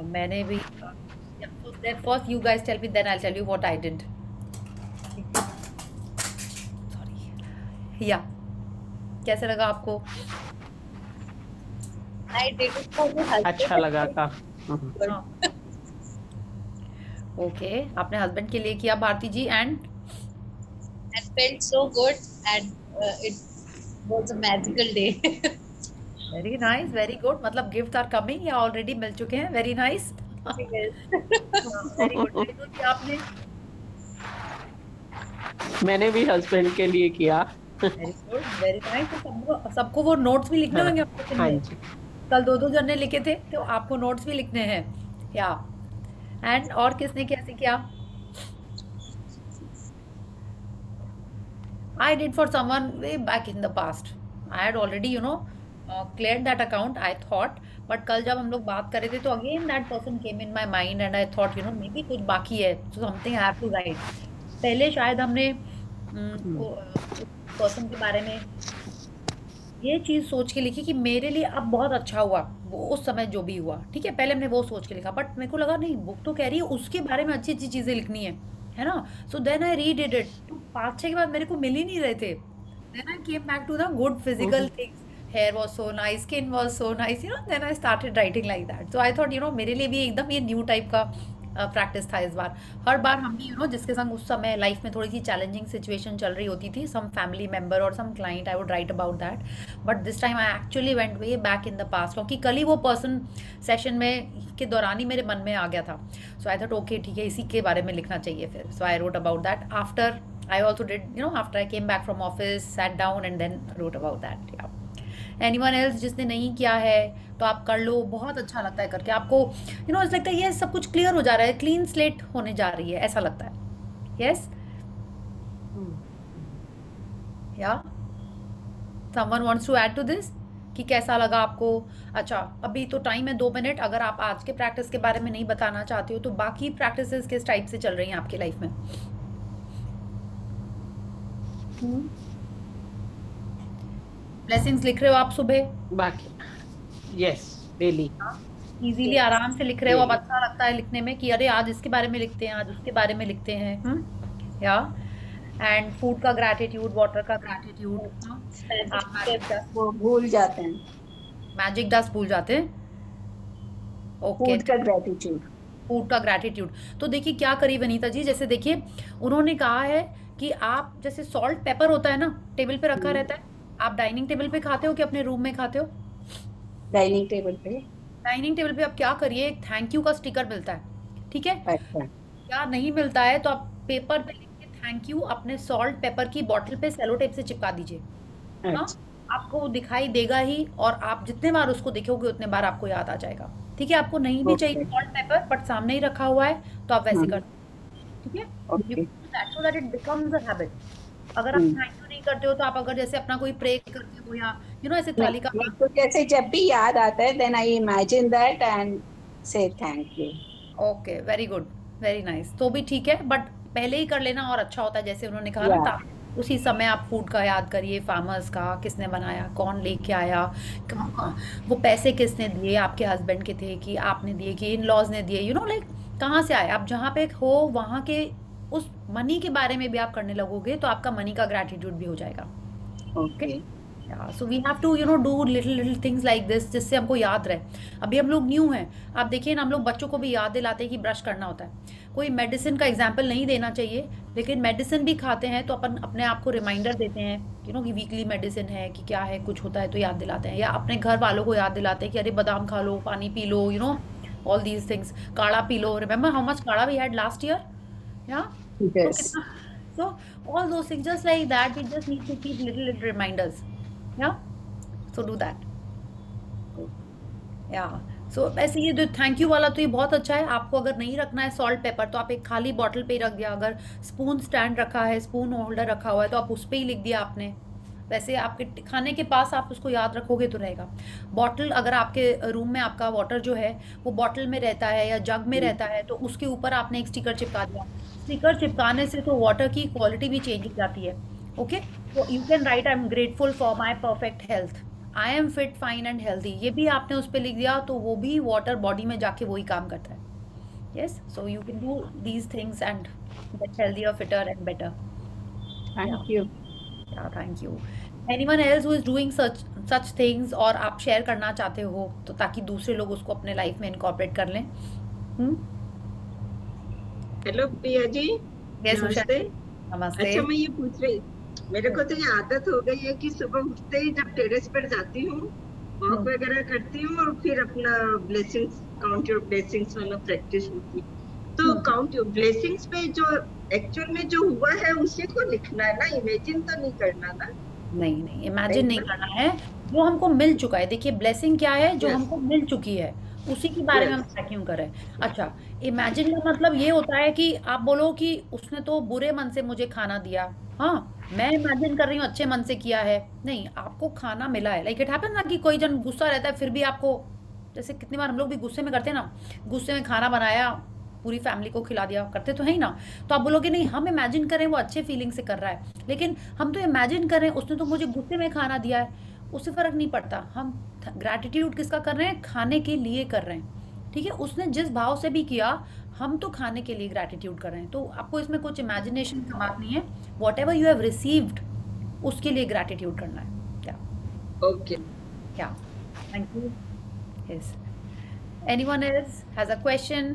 मैंने भी first you guys tell me then I tell you what I did. Sorry. या कैसे लगा आपको? I did it for my husband अच्छा and लगा it काफी। was हाँ, ओके, आपने हस्बैंड के लिए किया भारती जी, and and felt so good, and it was a magical day. Very nice, very good. मतलब गिफ्ट आर कमिंग या ऑलरेडी मिल चुके हैं? Very nice. Yes. Very good, very good. आपने? मैंने भी हस्बैंड के लिए किया। Very good, very nice. तो सबको सबको वो नोट्स भी लिखने हाँ, होंगे अपने टिफिन हाँ में। जी। कल दो दो जन ने लिखे थे, तो आपको नोट्स भी लिखने हैं। या एंड और किसने कैसे किया? I did for someone way back in the past. I had already, cleared that account, I thought. But कल जब हम लोग बात कर रहे थे, तो again that person came in my mind and I thought, maybe कुछ बाकी है, so something I have to write. पहले शायद हमने उस पर्सन के बारे में ये चीज सोच के लिखी कि मेरे लिए अब बहुत अच्छा हुआ वो उस समय जो भी हुआ, ठीक है, पहले हमने वो सोच के लिखा, बट मेरे को लगा नहीं, बुक तो कह रही है उसके बारे में अच्छी अच्छी चीजें लिखनी है ना। सो देन आई रीडिड इट, तो 5-6 के बाद मेरे को मिल ही नहीं रहे थे। Then I came back to the good physical things. Hair was so nice, skin was so nice, then I started writing like that. So I thought मेरे लिए भी एकदम ये न्यू टाइप का प्रैक्टिस था इस बार। हर बार हम भी जिसके संग उस समय लाइफ में थोड़ी सी चैलेंजिंग सिचुएशन चल रही होती थी, सम फैमिली मेंबर और some client, I would write about that. But this time I actually went way back in the past, क्योंकि कल ही वो पर्सन सेशन में के दौरान ही मेरे मन में आ गया था। सो आई थॉट ओके ठीक है, इसी के बारे में लिखना चाहिए फिर। So I wrote about that after I also did, after I came back from office, sat down and then wrote about that. या एनीवन एल्स जिसने नहीं किया है तो आप कर लो, बहुत अच्छा लगता है करके। आपको इट्स लगता है ये सब कुछ क्लियर हो जा रहा है, क्लीन स्लेट होने जा रही है, ऐसा लगता है। Yes, yeah someone wants to add to this कि कैसा लगा आपको? अच्छा, अभी तो टाइम है 2 मिनट। अगर आप आज के प्रैक्टिस के बारे में नहीं बताना चाहते हो, तो बाकी प्रैक्टिसेस किस टाइप से चल रही हैं आपकी लाइफ में? ब्लेसिंग्स लिख रहे हो आप सुबह? बाकी यस, डेली। Easily Yes. आराम से लिख रहे हो? अब डेली। अच्छा लगता है लिखने में कि अरे आज इसके बारे में लिखते हैं, आज उसके बारे में लिखते हैं। या एंड फूड का ग्रैटिट्यूड, वाटर का ग्रैटिट्यूड। Magic आप step वो भूल जाते हैं. मैजिक डस्ट भूल जाते हैं। ओके, फूड का ग्रेटिट्यूड. फूड का ग्रैटिट्यूड। तो देखिए क्या करी वनीता जी, जैसे देखिए उन्होंने कहा है कि आप जैसे सॉल्ट पेपर होता है ना, टेबल पे रखा रहता है, आप डाइनिंग टेबल पे खाते हो कि अपने रूम में खाते हो? डाइनिंग टेबल पे. डाइनिंग टेबल पे आप क्या करिए, एक थैंक यू का स्टिकर मिलता है, ठीक है? अच्छा. या नहीं मिलता है तो आप पेपर पे लिख के थैंक यू अपने सॉल्ट पेपर की बॉटल पे सेलो टेप से चिपका दीजिए। हाँ, अच्छा. आपको वो दिखाई देगा ही, और आप जितने बार उसको देखोगे उतने बार आपको याद आ जाएगा। ठीक है, आपको नहीं भी चाहिए ओके. सॉल्ट पेपर बट सामने ही रखा हुआ है, तो आप वैसे कर, ठीक है? You okay. That so that it becomes a habit. अगर आप थैंक यू नहीं करते हो, तो आप अगर जैसे अपना कोई प्रे करते हो या ऐसे नहीं, तालिका, मेरे को जैसे जब भी याद आता है then I imagine that and say thank you. Okay, very good, very nice, तो भी ठीक है, बट पहले ही कर लेना और अच्छा होता है, जैसे उन्होंने कहा ना, या. उसी समय आप फूड का याद करिए, फार्मर्स का, किसने बनाया, कौन लेके आया, वो पैसे किसने दिए, आपके हस्बैंड के थे कि आपने दिए कि इन लॉज ने दिए, लाइक कहाँ से आए। आप जहाँ पे हो वहाँ के उस मनी के बारे में भी आप करने लगोगे, तो आपका मनी का ग्रैटिट्यूड भी हो जाएगा। Okay, okay. So we have to do little little things like this, जिससे हमको याद रहे। अभी हम लोग न्यू हैं, आप देखिए ना, हम लोग बच्चों को भी याद दिलाते हैं कि ब्रश करना होता है। कोई मेडिसिन का एग्जाम्पल नहीं देना चाहिए, लेकिन मेडिसिन भी खाते हैं तो अपन अपने आप को रिमाइंडर देते हैं कि वीकली मेडिसिन है कि क्या है, कुछ होता है तो याद दिलाते हैं, या अपने घर वालों को याद दिलाते हैं कि अरे बादाम खा लो, पानी पी लो, ऑल दीज थिंग्स, काढ़ा पी लो। रिमेंबर हाउ मच काढ़ा वी हैड लास्ट ईयर? या तो यस. कितना, so all those things just like that, we just need to keep little little reminders. या सो डू दैट। या सो ऐसे ये जो थैंक यू वाला, तो ये बहुत अच्छा है। आपको अगर नहीं रखना है सॉल्ट पेपर, तो आप एक खाली बॉटल पे ही रख दिया। अगर स्पून स्टैंड रखा है, स्पून होल्डर रखा हुआ है, तो आप उस पे ही लिख दिया आपने। वैसे आपके खाने के पास आप उसको याद रखोगे तो रहेगा। बॉटल, अगर आपके रूम में आपका वाटर जो है वो बॉटल में रहता है या जग में रहता है, तो उसके ऊपर आपने एक स्टिकर चिपका दिया। स्टिकर चिपकाने से तो वाटर की क्वालिटी भी चेंज हो जाती है। ओके, तो you can right I am grateful for my perfect health. I am fit fine and healthy, ये भी आपने उस पर लिख दिया तो वो भी वाटर बॉडी में जाके वही काम करता है. Yes, so you can do these things and get healthier, fitter and better. Thank you. Yeah, thank you. Anyone else who is doing such things और आप शेयर करना चाहते हो तो ताकि दूसरे लोग उसको अपने लाइफ में इनकॉर्पोरेट कर लें. हेलो प्रिया जी. Yes, उषा नमस्ते. जी. नमस्ते. अच्छा, मैं ये पूछ रही, मेरे को तो ये आदत हो गई है कि सुबह उठते ही जब टेरेस पर जाती हूँ, वॉक वगैरह करती हूँ और फिर अपना ब्लेसिंग्स, काउंट योर ब्लेसिंग्स वाला प्रैक्टिस होती है. तो काउंट योर ब्लेसिंग्स पे जो एक्चुअल में जो हुआ है उसी को लिखना है ना, इमेजिन तो नहीं करना ना. नहीं नहीं, इमेजिन नहीं करना है, जो हमको मिल चुका है. देखिए ब्लेसिंग क्या है, जो Yes. हमको मिल चुकी है उसी के बारे में हम Yes. क्यों करें. अच्छा, इमेजिन का मतलब ये होता है कि आप बोलो कि उसने तो बुरे मन से मुझे खाना दिया, हाँ मैं इमेजिन कर रही हूँ अच्छे मन से किया है. नहीं, आपको खाना मिला है. लाइक इट हैपन ना कि कोई जन गुस्सा रहता है फिर भी आपको, जैसे कितनी बार हम लोग भी गुस्से में करते हैं ना, गुस्से में खाना बनाया, पूरी फैमिली को खिला दिया, करते तो है ही ना. तो आप बोलोगे नहीं हम इमेजिन करें वो अच्छे फीलिंग से कर रहा है, लेकिन हम तो इमेजिन करें उसने तो मुझे गुस्से में खाना दिया है, उससे फर्क नहीं पड़ता. हम ग्रैटिट्यूड किसका कर रहे हैं, खाने के लिए कर रहे हैं. ठीक है, उसने जिस भाव से भी किया, हम तो खाने के लिए ग्रैटिट्यूड कर रहे हैं. तो आपको इसमें कुछ इमेजिनेशन का बात नहीं है. What ever you have received उसके लिए ग्रैटिट्यूड करना है. क्या ओके. क्या thank you. Yes, anyone else has a question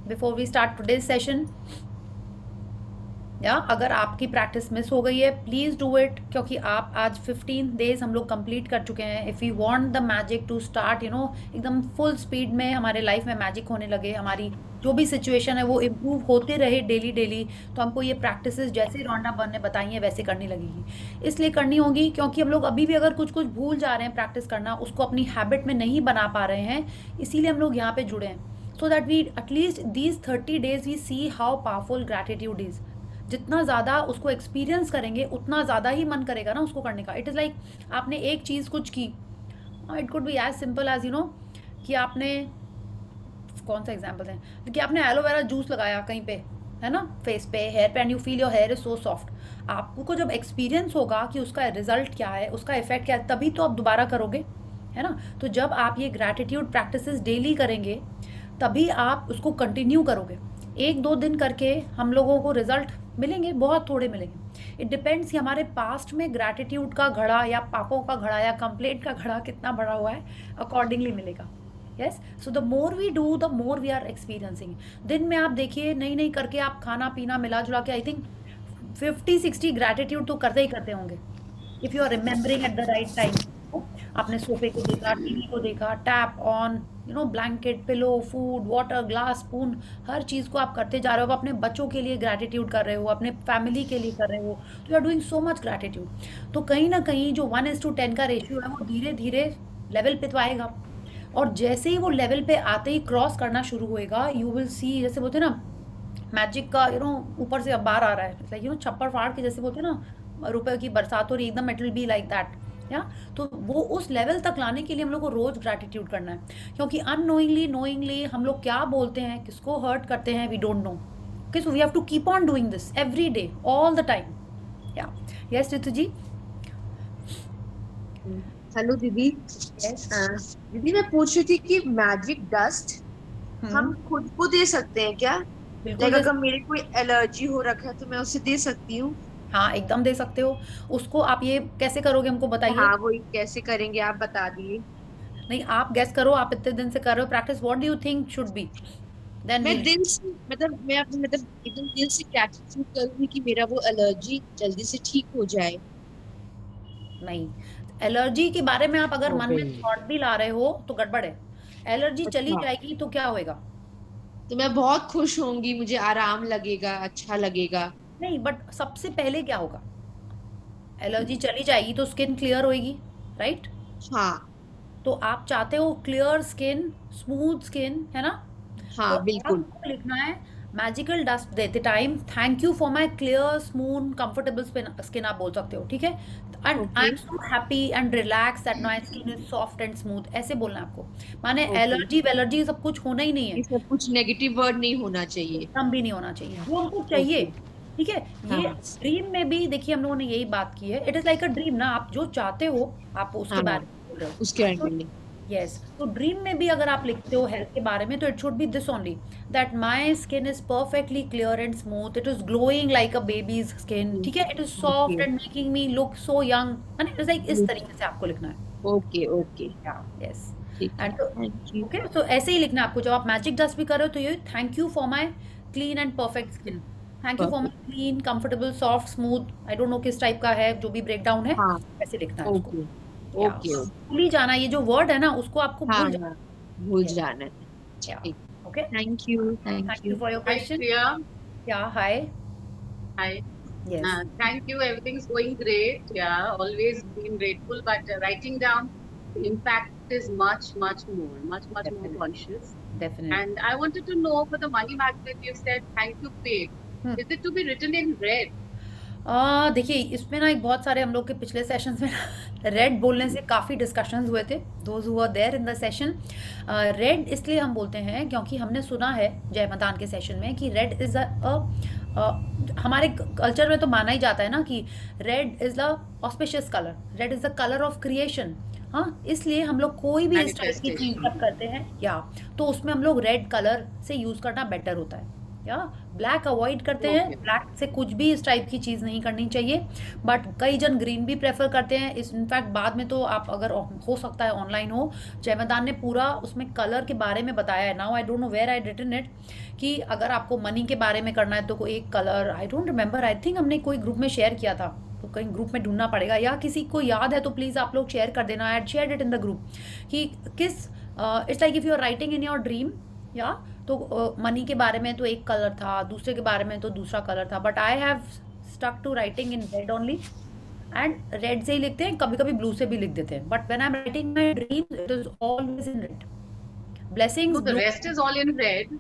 before we start today's session? या अगर आपकी प्रैक्टिस मिस हो गई है प्लीज़ डू इट, क्योंकि आप आज 15 डेज हम लोग कंप्लीट कर चुके हैं. If you want the magic to start एकदम फुल स्पीड में हमारे लाइफ में मैजिक होने लगे, हमारी जो भी सिचुएशन है वो इम्प्रूव होते रहे डेली डेली, तो हमको ये प्रैक्टिसेस जैसे रॉन्डा बन ने बताई हैं वैसे करनी लगेगी. इसलिए करनी होगी क्योंकि हम लोग अभी भी अगर कुछ कुछ भूल जा रहे हैं प्रैक्टिस करना, उसको अपनी हैबिट में नहीं बना पा रहे हैं, इसीलिए हम लोग यहाँ पे जुड़े हैं. So that we at least these 30 days we see how powerful gratitude is. जितना ज़्यादा उसको एक्सपीरियंस करेंगे उतना ज़्यादा ही मन करेगा ना उसको करने का. इट इज़ लाइक आपने एक चीज़ कुछ की, it could be as simple as कि आपने कौन सा एग्जाम्पल दें, कि आपने एलोवेरा जूस लगाया कहीं पे, है ना, फेस पे, हेयर पे, and you feel your here is so soft. आपको जब एक्सपीरियंस होगा कि उसका रिजल्ट क्या है, उसका इफेक्ट क्या है, तभी तो आप दोबारा करोगे, है ना. तो जब आप ये ग्रैटिट्यूड प्रैक्टिसेस डेली करेंगे तभी आप उसको कंटिन्यू करोगे. 1-2 दिन करके हम लोगों को रिजल्ट मिलेंगे, बहुत थोड़े मिलेंगे. इट डिपेंड्स कि हमारे पास्ट में ग्रैटिट्यूड का घड़ा या पापों का घड़ा या कंप्लेंट का घड़ा कितना भरा हुआ है, अकॉर्डिंगली मिलेगा. Yes, so the more we do the more we are experiencing. दिन में आप देखिए नई नई करके आप खाना पीना मिला जुला के आई थिंक 50-60 ग्रैटिट्यूड तो करते ही करते होंगे. If you are remembering at the right time. आपने सोफे को देखा, टीवी को देखा, tap on, blanket, pillow, food, water, glass, spoon, हर चीज़ को आप करते जा रहे हो. अपने बच्चों के लिए ग्रैटिट्यूड कर रहे हो, अपने फैमिली के लिए कर रहे हो, तो you are doing so much gratitude. तो कहीं ना कहीं जो 1:10 का रेशियो है वो धीरे धीरे लेवल पे तो आएगा, और जैसे ही वो लेवल पे आते ही क्रॉस करना शुरू होएगा, यू विल सी, जैसे बोलते हैं ना मैजिक का, ऊपर से अब बाहर आ रहा है, लाइक छप्पर फाड़ के जैसे बोलते हैं ना, रुपए की बरसात हो रही, एकदम it will be like that. या तो वो उस लेवल तक लाने के लिए हम लोग को रोज ग्रैटिट्यूड करना है, क्योंकि अननोइंगली नोइंगली हम लोग क्या बोलते हैं, किसको हर्ट करते हैं, we don't know. Okay, so we have to keep on doing this every day, all the time. Yeah yes Ritu ji. Hello दीदी. यस. दीदी मैं पूछ रही थी कि मैजिक डस्ट हम खुद को दे सकते हैं क्या? बिल्कुल लाइक अगर मेरे कोई एलर्जी हो रखा है तो मैं उसे दे सकती हूँ? हाँ, एकदम दे सकते हो उसको. आप ये कैसे करोगे हमको बताइए. हाँ, वो कैसे करेंगे आप बता दिए. नहीं, आप गेस करो, आप इतने दिन से कर रहे हो practice, what do you think should be, then मैं दिल से मैं अपने एकदम दिल से ग्रैटिट्यूड करूंगी कि मेरा वो एलर्जी जल्दी से ठीक हो जाए. नहीं, एलर्जी के बारे में आप अगर मन में Okay. थॉट भी ला रहे हो तो गड़बड़ है. एलर्जी चली अच्छा. जाएगी तो क्या होएगा. तो मैं बहुत खुश होंगी, मुझे आराम लगेगा, अच्छा लगेगा. नहीं, बट सबसे पहले क्या होगा, एलर्जी चली जाएगी तो स्किन क्लियर होएगी, राइट. हाँ तो आप चाहते हो क्लियर स्किन, स्मूथ स्किन, है ना. हाँ तो बिल्कुल. आपको लिखना है मैजिकल डस्ट देते time, thank you for my clear smooth comfortable skin, आप बोल सकते हो, ठीक है. And I am so happy and relax that my skin is soft and smooth, ऐसे बोलना है आपको. माने Okay. एलर्जी वेलर्जी सब कुछ होना ही नहीं है, ये सब कुछ नेगेटिव वर्ड नहीं होना चाहिए. एकदम भी नहीं होना चाहिए, जो हमको चाहिए. ठीक है, ये हाँ. ड्रीम में भी देखिए हम लोगों ने यही बात की है. It is like a dream ना, आप जो चाहते हो आप उसके हाँ. बारे में रहे हो उसके तो अंडर में। यस, तो ड्रीम में भी अगर आप लिखते हो हेल्थ के बारे में तो it should be this only, that my skin is perfectly clear and smooth, it is glowing like a babies skin, ठीक है, it is okay soft and making me look so young, and it is like इस तरीके से आपको लिखना है। Okay okay, yes, ठीक है, एंड तो थैंक यू। ओके, तो ऐसे ही लिखना है आपको। जब आप मैजिक डस्ट भी कर रहे हो तो ये thank you for my clean and perfect skin, thank you for my clean comfortable soft smooth, I don't no किस टाइप का है, जो भी ब्रेक डाउन है हाँ, ऐसे लिखना है उसको। ओके या ओके ओके, भूल ही जाना, ये जो वर्ड है ना उसको आपको हाँ भूल हाँ, भूल जाना। जाना है। या ठीक, okay, thank you, thank thank you. You for your Hi, question. Priya. या हाय। Hi. Yes, Thank you. Everything's going great. Yeah, always been grateful. But writing down the impact is much more definitely conscious. Definitely. And I wanted to know for the money magnet, you said thank you paid. Is it to be written in red? देखिए इसमें ना एक बहुत सारे हम लोग के पिछले सेशंस में रेड बोलने से काफ़ी डिस्कशंस हुए थे, those who were there in the session. Red इसलिए हम बोलते हैं क्योंकि हमने सुना है जय मदान के सेशन में कि रेड इज़ हमारे कल्चर में तो माना ही जाता है ना कि red is the auspicious colour, red is the colour of creation. हाँ, इसलिए हम लोग कोई भी इस टाइप की चीज़ Manifestation. जब करते हैं या तो उसमें हम लोग रेड कलर से यूज़ करना बेटर होता है, या ब्लैक अवॉइड करते हैं, Okay. ब्लैक से कुछ भी इस टाइप की चीज़ नहीं करनी चाहिए, बट कई जन ग्रीन भी प्रेफर करते हैं। इस इनफैक्ट बाद में तो आप अगर हो सकता है ऑनलाइन हो, जयमदान ने पूरा उसमें कलर के बारे में बताया है। Now I don't know where I written it कि अगर आपको मनी के बारे में करना है तो कोई एक colour, I don't remember, I think हमने कोई ग्रुप में शेयर किया था, तो कहीं ग्रुप में ढूंढना पड़ेगा, या किसी को याद है तो प्लीज़ आप लोग शेयर कर देना, I had shared it in the group कि किस it's like if you are writing in your dream, या तो मनी के बारे में तो एक कलर था, दूसरे के बारे में तो दूसरा कलर था, but I have stuck to writing in red only, and red से ही लिखते हैं, कभी कभी ब्लू से भी लिख देते हैं, but when I am writing my dream it is always in red. Blessings So the blue. rest is all in red.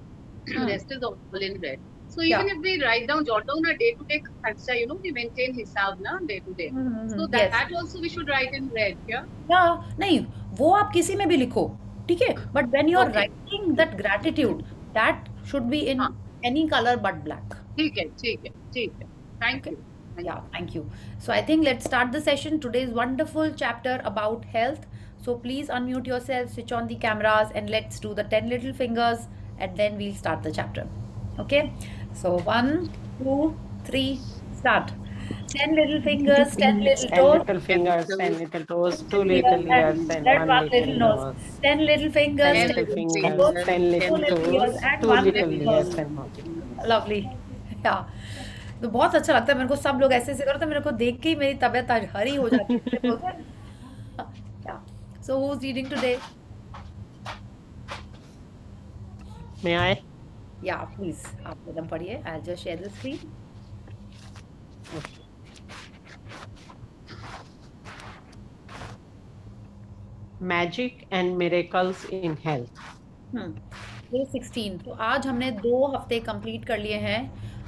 Hmm. Rest is all in red. So Yeah. even if we write down, jot down a day-to-day kharcha, we maintain hisab na day-to-day. So Yes. that also we should write in red, yeah? या नहीं, वो आप किसी में भी लिखो, ठीक है, but when you are Okay. Writing that gratitude that should be in हाँ. Any colour but black. ठीक है. Thank you. Yeah, thank you. So I think let's start the session. Today's wonderful chapter about health. So please unmute yourself, switch on the cameras, and let's do the 10 little fingers, and then we'll start the chapter. Okay? So 1, 2, 3, start. 10 little fingers, 10 little 10 toes. little fingers, 10 little toes, 2 little ears, and Let 1 one little nose. nose. 10 little fingers, 10 10 little little fingers, toes, 10 little 2 little ears, toes, and 2 1 little little ears, nose. and 1 little. Lovely. या तो बहुत अच्छा लगता है मेरे को, सब लोग ऐसे ऐसे करो तो मेरे को देख के ही मेरी तबीयत आज हरी हो जाती है। Yeah so who is reading today? May I? या प्लीज आप एकदम पढ़िए, I just share the screen. Magic and miracles in health. Day 16। तो आज हमने 2 हफ्ते कंप्लीट कर लिए हैं,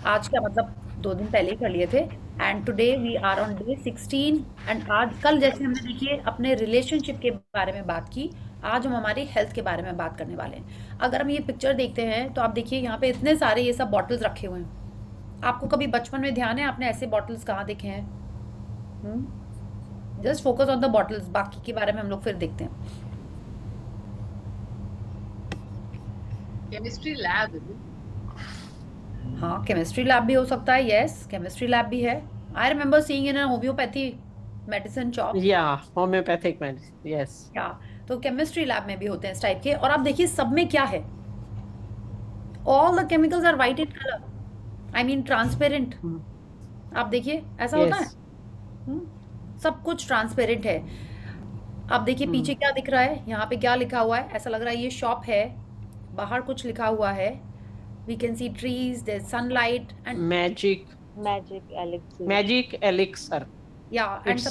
आज का मतलब 2 दिन पहले ही कर लिए थे, and today we are on day 16। And आज कल जैसे हमने देखिए अपने रिलेशनशिप के बारे में बात की, आज हम हमारी हेल्थ के बारे में बात करने वाले हैं। अगर हम ये पिक्चर देखते हैं तो आप देखिए यहाँ पे इतने सारे ये सब बॉटल्स रखे हुए हैं। आपको कभी बचपन में ध्यान है आपने ऐसे बॉटल्स कहाँ देखे हैं? Just focus on the bottles, बाकी के बारे में हम लोग फिर देखते हैं। Chemistry lab. हाँ, केमिस्ट्री लैब भी हो सकता है, यस केमिस्ट्री लैब भी है। I remember seeing in homeopathy medicine shop. Yeah, homeopathic medicine. Yes. या तो केमिस्ट्री लैब में भी होते हैं इस टाइप के, और आप देखिए सब में क्या है, all the chemicals are white in colour, I mean transparent. आप देखिए ऐसा होता है, Yes. सब कुछ ट्रांसपेरेंट है। आप देखिए पीछे क्या दिख रहा है, यहाँ पे क्या लिखा हुआ है, ऐसा लग रहा है ये शॉप है, बाहर कुछ लिखा हुआ है, we can see trees, there sunlight and Magic. Magic elixir. Yeah and It's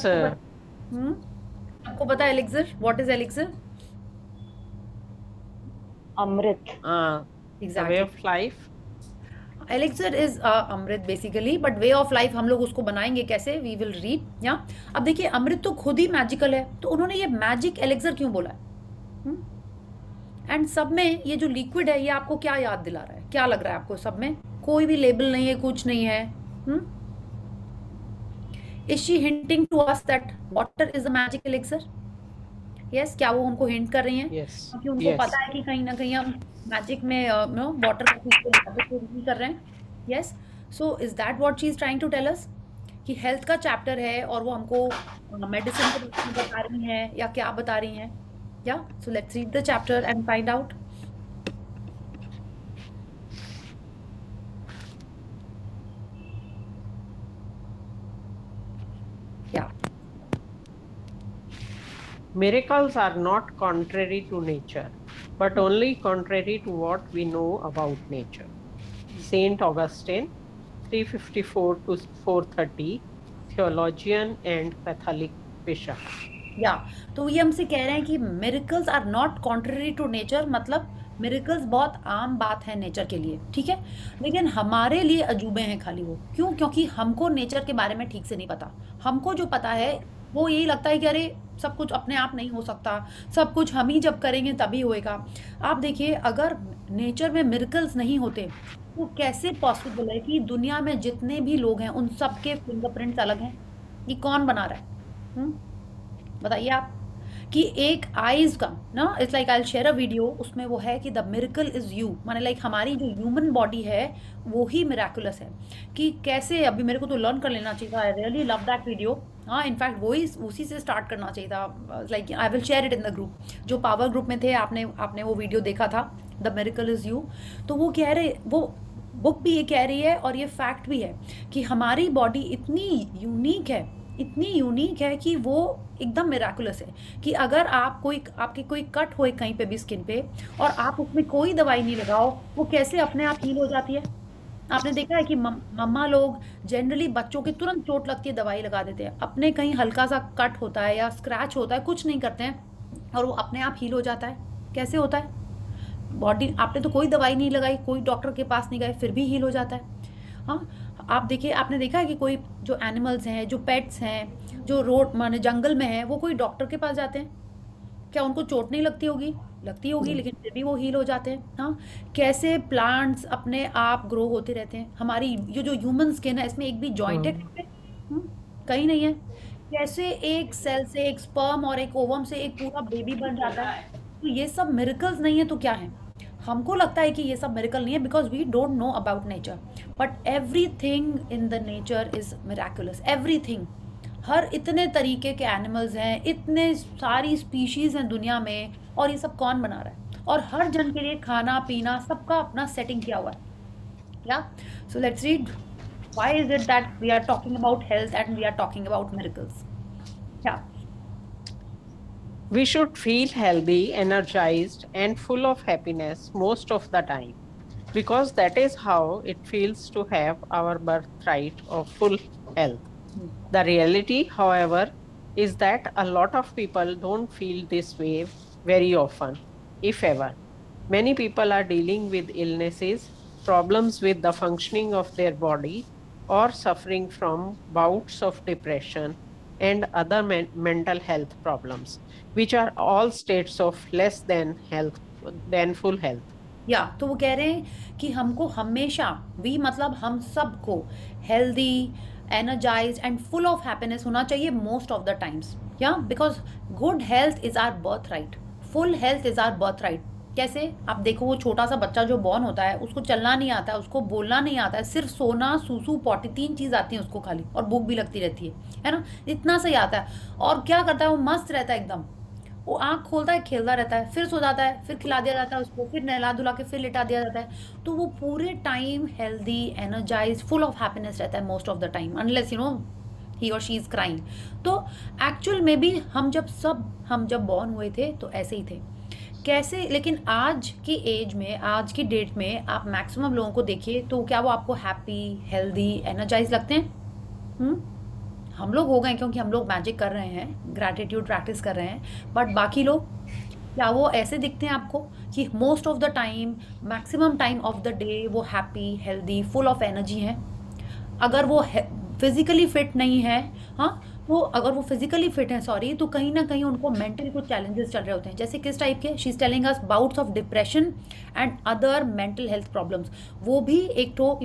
सबको पता है एलिक्सर, व्हाट इज एलिक्सर? अमृत। the exactly, way of life. Elixir is अमृत basically, but way of life हम लोग उसको बनाएंगे कैसे, वी विल रीड। या अब देखिए अमृत तो खुद ही मैजिकल है, तो उन्होंने ये मैजिक एलिक्सर क्यों बोला है? एंड सब में ये जो लिक्विड है ये आपको क्या याद दिला रहा है, क्या लग रहा है आपको? सब में कोई भी लेबल नहीं है, कुछ नहीं है। Is she hinting to us that water is a magic elixir? Yes, क्या वो हमको हिंट कर रही हैं? Yes. क्योंकि उनको Yes. पता है कि कहीं ना कहीं हम मैजिक में वाटर का कुछ कर रहे हैं. Yes, so is that what she is trying to tell us कि हेल्थ का चैप्टर है और वो हमको मेडिसिन के बारे में बता रही हैं या क्या बता रही हैं? Yeah so let's read the chapter and find out. या Miracles are not contrary to nature, but only contrary to what we know about nature. Saint Augustine, 354 to 430, theologian and Catholic bishop. या तो ये हमसे कह रहे हैं कि miracles are not contrary to nature, मतलब मिरेकल्स बहुत आम बात है नेचर के लिए, ठीक है, लेकिन हमारे लिए अजूबे हैं खाली वो. क्यों? क्योंकि हमको नेचर के बारे में ठीक से नहीं पता. हमको जो पता है वो यही लगता है कि अरे सब कुछ अपने आप नहीं हो सकता, सब कुछ हम ही जब करेंगे तभी होएगा. आप देखिए, अगर नेचर में मिरेकल्स नहीं होते तो कैसे पॉसिबल है कि दुनिया में जितने भी लोग हैं उन सबके फिंगरप्रिंट्स अलग हैं? ये कौन बना रहा है? बताइए आप. कि एक आईज का ना, it's like I share a video, उसमें वो है कि द मिरेकल इज यू, माने लाइक हमारी जो ह्यूमन बॉडी है वो ही मिराकुलस है. कि कैसे, अभी मेरे को तो लर्न कर लेना चाहिए था. I really love that video. हाँ, इनफैक्ट वही उसी से स्टार्ट करना चाहिए था. Like I will share it in the group. जो पावर ग्रुप में थे, आपने वो वीडियो देखा था, द मिरेकल इज यू. तो वो कह रहे, वो बुक भी ये कह रही है और ये फैक्ट भी है कि हमारी बॉडी इतनी यूनिक है कि वो एकदम मिराकुलस है. कि अगर आपकी कोई कट होए कहीं पे भी स्किन पे और आप उसमें कोई दवाई नहीं लगाओ, वो कैसे अपने आप हील हो जाती है. आपने देखा है कि मम्मा लोग जनरली बच्चों के तुरंत चोट लगती है दवाई लगा देते हैं. अपने कहीं हल्का सा कट होता है या स्क्रैच होता है, कुछ नहीं करते हैं और वो अपने आप हील हो जाता है. कैसे होता है? बॉडी, आपने तो कोई दवाई नहीं लगाई, कोई डॉक्टर के पास नहीं गए, फिर भी हील हो जाता है. हाँ, आप देखिए, आपने देखा है कि कोई जो एनिमल्स हैं, जो पेट्स हैं, जो रोड माने जंगल में हैं, वो कोई डॉक्टर के पास जाते हैं? क्या उनको चोट नहीं लगती होगी? लगती होगी, लेकिन फिर भी वो हील हो जाते हैं. हाँ, कैसे प्लांट्स अपने आप ग्रो होते रहते हैं. हमारी ये जो ह्यूमन स्किन है, इसमें एक भी जॉइंट है कहीं पे? कहीं नहीं है. कैसे एक सेल से, एक स्पर्म और एक ओवम से एक पूरा बेबी बन जाता है. तो ये सब मिरेकल्स नहीं है तो क्या है? हमको लगता है कि ये सब मिरेकल नहीं है because we don't know about nature, but everything in the nature is miraculous. Everything. हर इतने तरीके के एनिमल्स हैं, इतने सारी स्पीशीज हैं दुनिया में, और ये सब कौन बना रहा है? और हर जन के लिए खाना पीना सबका अपना सेटिंग किया हुआ है. Yeah so let's read. Why is it that we are talking about health and we are talking about miracles? Yeah We should feel healthy, energized, and full of happiness most of the time, because that is how it feels to have our birthright of full health. The reality, however, is that a lot of people don't feel this way very often, if ever. Many people are dealing with illnesses, problems with the functioning of their body, or suffering from bouts of depression and other mental health problems, which are all states of less than full health. या तो वो कह रहे हैं कि हमको हमेशा, we मतलब हम सबको, healthy, energise and full of happiness होना चाहिए most of the times. Yeah because good health is our birthright, full health is our birthright. कैसे? आप देखो, वो छोटा सा बच्चा जो बॉर्न होता है, उसको चलना नहीं आता है, उसको बोलना नहीं आता है, सिर्फ सोना, सूसू, पॉटी, 3 चीज़ आती हैं उसको खाली, और भूख भी लगती रहती है ना. इतना सही आता है. और क्या करता है वो? मस्त रहता है एकदम. वो आँख खोलता है, खेलता रहता है, फिर सो जाता है, फिर खिला दिया जाता है उसको, फिर नहला धुला के फिर लिटा दिया जाता है. तो वो पूरे time healthy, energise, full of happiness रहता है most of the time, unless he और शी इज क्राइंग. तो एक्चुअल में भी हम जब बॉर्न हुए थे तो ऐसे ही थे. कैसे? लेकिन आज की एज में, आज की डेट में आप मैक्सिमम लोगों को देखिए तो क्या वो आपको हैप्पी, हेल्दी, एनर्जाइज लगते हैं? हम लोग हो गए क्योंकि हम लोग मैजिक कर रहे हैं, ग्रैटिट्यूड प्रैक्टिस कर रहे हैं. बट बाकी लोग, क्या वो ऐसे दिखते हैं आपको कि most of the time, maximum time of the day वो happy, healthy, full of energy हैं? अगर वो फिजिकली फिट नहीं है, हाँ, तो अगर वो फिजिकली फिट है, सॉरी, तो कहीं ना कहीं उनको मेंटली कुछ चैलेंजेस चल रहे होते हैं. जैसे किस टाइप के? She is telling us bouts of depression and other mental health problems. वो भी एक तो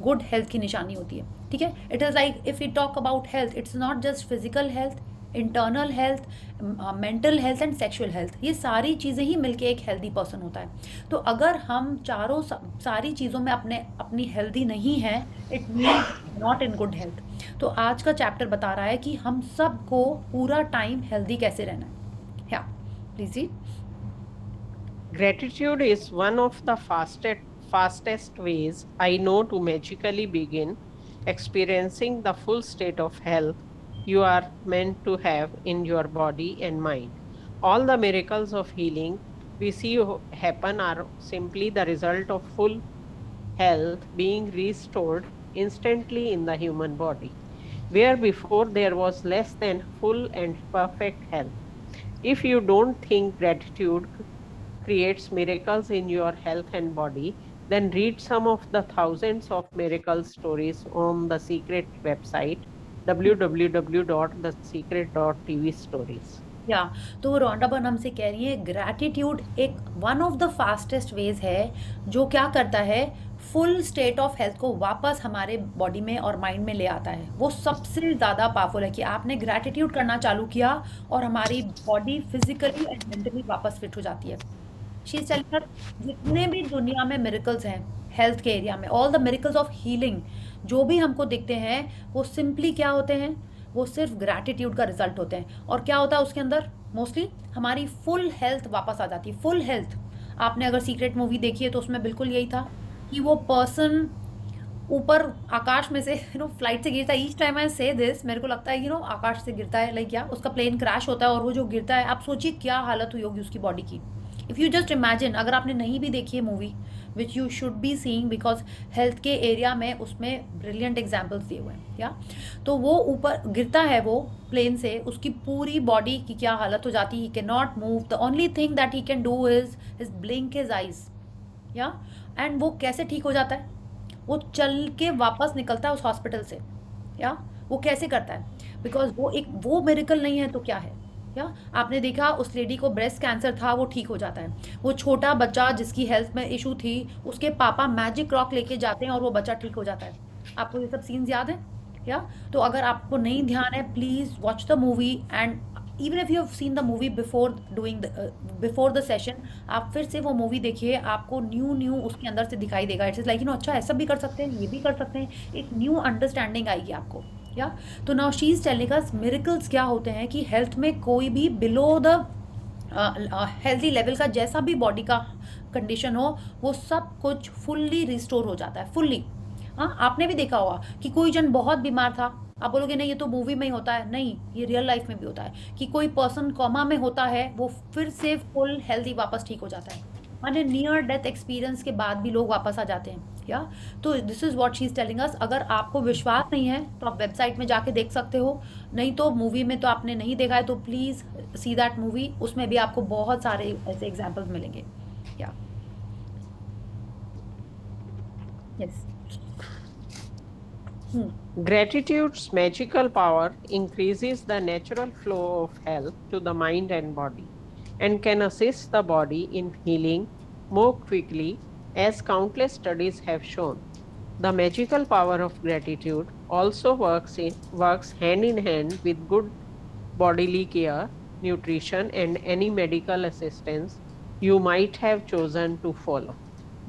गुड हेल्थ की निशानी होती है. ठीक है? It is like if we talk about health, it's not just physical health, internal health, mental health and sexual health, ये सारी चीज़ें ही मिलके एक हेल्दी पर्सन होता है। तो अगर हम चारों सारी चीज़ों में अपनी हेल्दी नहीं हैं, it means not in good health. तो आज का चैप्टर बता रहा है कि हम सबको पूरा टाइम हेल्दी कैसे रहना है। या प्लीज जी। Gratitude is one of the fastest ways I know to magically begin experiencing the full state of health you are meant to have in your body and mind. All the miracles of healing we see happen are simply the result of full health being restored instantly in the human body, where before there was less than full and perfect health. If you don't think gratitude creates miracles in your health and body, then read some of the thousands of miracle stories on the Secret website www.thesecret.tv stories. या तो वो Rhonda Byrne हमसे कह रही है gratitude एक one of the fastest ways है जो क्या करता है, फुल स्टेट ऑफ हेल्थ को वापस हमारे बॉडी में और माइंड में ले आता है। वो सबसे ज़्यादा पावरफुल है कि आपने ग्रैटिट्यूड करना चालू किया और हमारी बॉडी फिजिकली एंड मेंटली वापस फिट हो जाती है। शी इज टेलिंग अस जितने भी दुनिया में मिरेकल्स हैं हेल्थ के एरिया में, all the miracles of healing जो भी हमको दिखते हैं वो सिंपली क्या होते हैं, वो सिर्फ ग्रैटिट्यूड का रिजल्ट होते हैं। और क्या होता है उसके अंदर, मोस्टली हमारी फुल हेल्थ वापस आ जाती है। फुल हेल्थ, आपने अगर सीक्रेट मूवी देखी है तो उसमें बिल्कुल यही था कि वो पर्सन ऊपर आकाश में से फ्लाइट से गिरता है। ईच टाइम आई से दिस, मेरे को लगता है आकाश से गिरता है, लाइक क्या उसका प्लेन क्रैश होता है और वो जो गिरता है, आप सोचिए क्या हालत हुई होगी उसकी बॉडी की। इफ़ यू जस्ट इमेजिन, अगर आपने नहीं भी देखी है movie, which you should be seeing because health के एरिया में उसमें ब्रिलियंट एग्जाम्पल्स दिए हुए हैं। या तो वो ऊपर गिरता है वो प्लेन से, उसकी पूरी बॉडी की क्या हालत हो जाती है, he can not move, the only thing that he can do is blink his eyes. या एंड वो कैसे ठीक हो जाता है, वो चल के वापस निकलता है उस हॉस्पिटल से। या वो कैसे करता है, बिकॉज वो मेरिकल नहीं है तो क्या है। या आपने देखा उस लेडी को ब्रेस्ट कैंसर था, वो ठीक हो जाता है। वो छोटा बच्चा जिसकी हेल्थ में इशू थी, उसके पापा मैजिक रॉक लेके जाते हैं और वो बच्चा ठीक हो जाता है। आपको ये सब सीन्स याद है? या तो अगर आपको नहीं ध्यान है, please watch the movie and even if you have seen the movie before the session, आप फिर से वो मूवी देखिए, आपको न्यू उसके अंदर से दिखाई देगा। इट्स लाइक अच्छा ऐसा भी कर सकते हैं, ये भी कर सकते हैं, एक न्यू अंडरस्टैंडिंग आएगी आपको। या तो now she is telling us miracles क्या होते हैं कि हेल्थ में कोई भी बिलो द हेल्थी लेवल का जैसा भी बॉडी का कंडीशन हो, वो सब कुछ फुल्ली रिस्टोर हो जाता है, फुल्ली। हाँ, आपने भी देखा होगा कि कोई जन बहुत बीमार था, आप बोलोगे नहीं ये तो मूवी में ही होता है, नहीं ये रियल लाइफ में भी होता है कि कोई पर्सन कोमा में होता है, वो फिर से फुल हेल्दी वापस ठीक हो जाता है। माने नियर डेथ एक्सपीरियंस के बाद भी लोग वापस आ जाते हैं। या तो this is what she is telling अस। अगर आपको विश्वास नहीं है तो आप वेबसाइट में जाके देख सकते हो, नहीं तो मूवी में तो आपने नहीं देखा है तो प्लीज सी दैट मूवी, उसमें भी आपको बहुत सारे ऐसे एग्जाम्पल्स मिलेंगे। या yes Gratitude's magical power increases the natural flow of health to the mind and body and can assist the body in healing more quickly, as countless studies have shown. The magical power of gratitude also works hand in hand with good bodily care, nutrition, and any medical assistance you might have chosen to follow.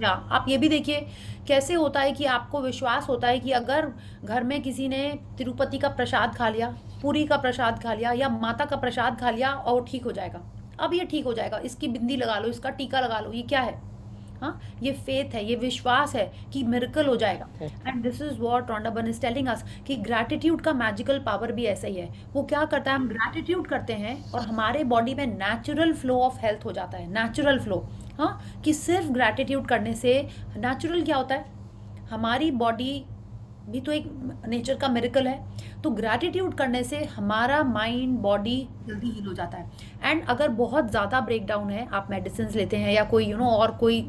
या आप ये भी देखिए कैसे होता है कि आपको विश्वास होता है कि अगर घर में किसी ने तिरुपति का प्रसाद खा लिया, पूरी का प्रसाद खा लिया या माता का प्रसाद खा लिया और ठीक हो जाएगा, अब ये ठीक हो जाएगा, इसकी बिंदी लगा लो, इसका टीका लगा लो, ये क्या है? हाँ, ये फेथ है, ये विश्वास है कि मिरेकल हो जाएगा। And this is what Rhonda Byrne is telling us कि ग्रैटिट्यूड का मैजिकल पावर भी ऐसा ही है। वो क्या करता है, हम ग्रैटिट्यूड करते हैं और हमारे बॉडी में नेचुरल फ्लो ऑफ हेल्थ हो जाता है, नेचुरल फ्लो। हाँ, कि सिर्फ ग्रैटिट्यूड करने से नेचुरल क्या होता है, हमारी बॉडी भी तो एक नेचर का मिरेकल है। तो ग्रैटिट्यूड करने से हमारा माइंड बॉडी जल्दी हील हो जाता है। एंड अगर बहुत ज़्यादा ब्रेकडाउन है, आप मेडिसिन लेते हैं या कोई और कोई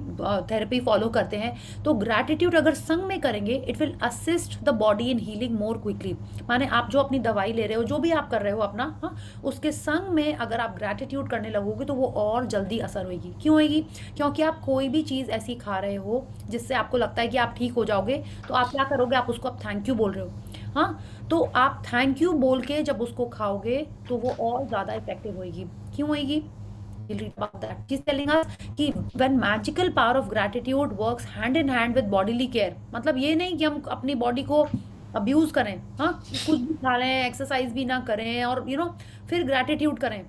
थेरेपी फॉलो करते हैं, तो ग्रैटिट्यूड अगर संग में करेंगे, it will assist the body in healing more quickly. माने आप जो अपनी दवाई ले रहे हो, जो भी आप कर रहे हो अपना, हाँ, उसके संग में अगर आप ग्रैटिट्यूड करने लगोगे तो वो और जल्दी असर होगी। क्यों होगी? क्योंकि आप कोई भी चीज़ ऐसी खा रहे हो जिससे आपको लगता है कि आप ठीक हो जाओगे, तो आप क्या करोगे, आप उसको जिसको आप थैंक यू बोल रहे हो, हाँ, तो आप थैंक यू बोल के जब उसको खाओगे तो वो और ज़्यादा इफेक्टिव होएगी। क्यों होएगी? We'll read about that. She's telling us कि when magical power of gratitude works hand in hand with bodily care, मतलब ये नहीं कि हम अपनी बॉडी को अब्यूज करें, हाँ, कुछ भी खा लें, एक्सरसाइज भी ना करें और फिर ग्रैटिट्यूड करें,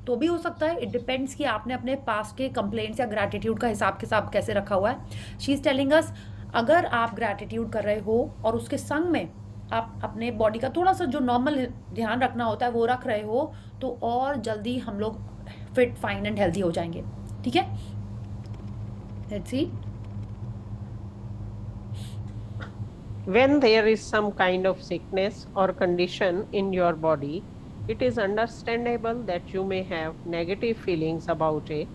तो भी हो सकता है। इट डिपेंड्स कि आपने अपने पास्ट के कंप्लेंट्स या ग्रैटिट्यूड का हिसाब किताब कैसे रखा हुआ है। शी इज टेलिंग अस, अगर आप ग्रैटिट्यूड कर रहे हो और उसके संग में आप अपने बॉडी का थोड़ा सा जो नॉर्मल ध्यान रखना होता है वो रख रहे हो, तो और जल्दी हम लोग फिट, फाइन एंड हेल्दी हो जाएंगे। ठीक है, let's see. When there is some kind of sickness or condition in your body, it is understandable that you may have negative feelings about it,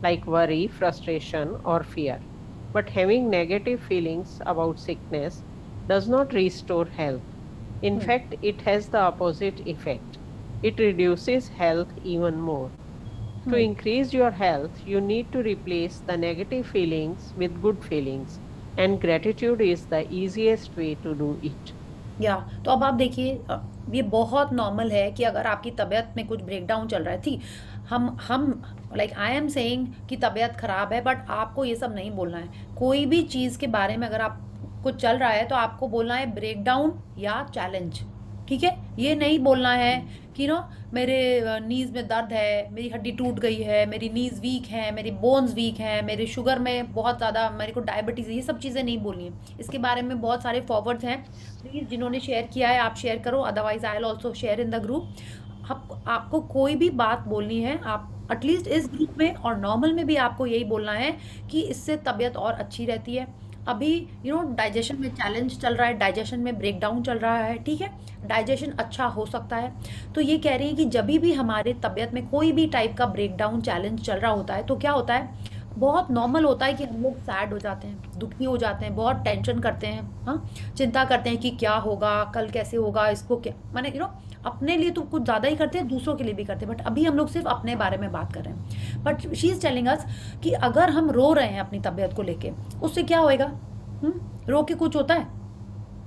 like worry, frustration, or fear. But having negative feelings about sickness does not restore health. In fact, it has the opposite effect. It reduces health even more. To increase your health, you need to replace the negative feelings with good feelings, and gratitude is the easiest way to do it. या तो अब आप देखिए, ये बहुत normal है कि अगर आपकी तबीयत में कुछ ब्रेकडाउन चल रहा है, थी हम लाइक आई एम सेइंग कि तबीयत खराब है, बट आपको ये सब नहीं बोलना है। कोई भी चीज़ के बारे में अगर आप कुछ चल रहा है तो आपको बोलना है ब्रेकडाउन या चैलेंज। ठीक है, ये नहीं बोलना है कि मेरे नीज़ में दर्द है, मेरी हड्डी टूट गई है, मेरी नीज़ वीक है, मेरी बोन्स वीक हैं, मेरे शुगर में बहुत ज़्यादा, मेरे को डायबिटीज़, ये सब चीज़ें नहीं बोलनी है। इसके बारे में बहुत सारे फॉरवर्ड्स हैं, प्लीज़ जिन्होंने शेयर किया है आप शेयर करो, otherwise I will also share in the group. आपको कोई भी बात बोलनी है, आप एटलीस्ट इस ग्रुप में और नॉर्मल में भी आपको यही बोलना है कि इससे तबीयत और अच्छी रहती है। अभी डाइजेशन में चैलेंज चल रहा है, डाइजेशन में ब्रेकडाउन चल रहा है, ठीक है, डाइजेशन अच्छा हो सकता है। तो ये कह रही है कि जब भी हमारे तबीयत में कोई भी टाइप का ब्रेकडाउन चैलेंज चल रहा होता है तो क्या होता है, बहुत नॉर्मल होता है कि हम लोग सैड हो जाते हैं, दुखी हो जाते हैं, बहुत टेंशन करते हैं, हाँ, चिंता करते हैं कि क्या होगा, कल कैसे होगा, इसको क्या, मैंने अपने लिए तो कुछ ज़्यादा ही करते हैं, दूसरों के लिए भी करते हैं, बट अभी हम लोग सिर्फ अपने बारे में बात कर रहे हैं। But she is telling us कि अगर हम रो रहे हैं अपनी तबीयत को लेके, उससे क्या होएगा? रो के कुछ होता है?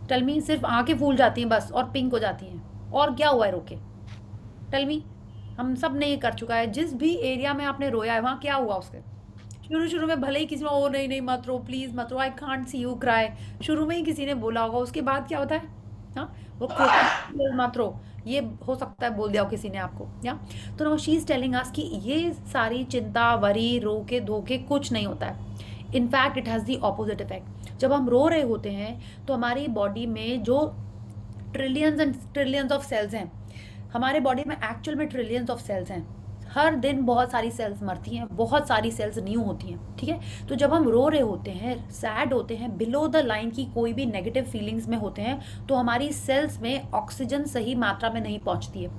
टेल मी, सिर्फ आंखें फूल जाती हैं बस और पिंक हो जाती हैं, और क्या हुआ है रो के? टेल मी, हम सब ने ये कर चुका है, जिस भी एरिया में आपने रोया है वहाँ क्या हुआ उसके? शुरू में भले ही किसी ने ओ नहीं मत रो, प्लीज़ मत रो, I can't see you cry, शुरू में ही किसी ने बोला होगा, उसके बाद क्या होता है? हाँ, वो मत रो, ये हो सकता है बोल दिया हो किसी ने आपको, या तो now she is telling us कि ये सारी चिंता, वरी, रो के धोखे कुछ नहीं होता है। In fact it has the opposite effect. जब हम रो रहे होते हैं तो हमारी बॉडी में जो trillions and trillions of cells हैं, हमारे बॉडी में एक्चुअल में ट्रिलियंस ऑफ सेल्स हैं, हर दिन बहुत सारी सेल्स मरती हैं, बहुत सारी सेल्स न्यू होती हैं, ठीक है। तो जब हम रो रहे होते हैं, सैड होते हैं, बिलो द लाइन की कोई भी नेगेटिव फीलिंग्स में होते हैं, तो हमारी सेल्स में ऑक्सीजन सही मात्रा में नहीं पहुंचती है।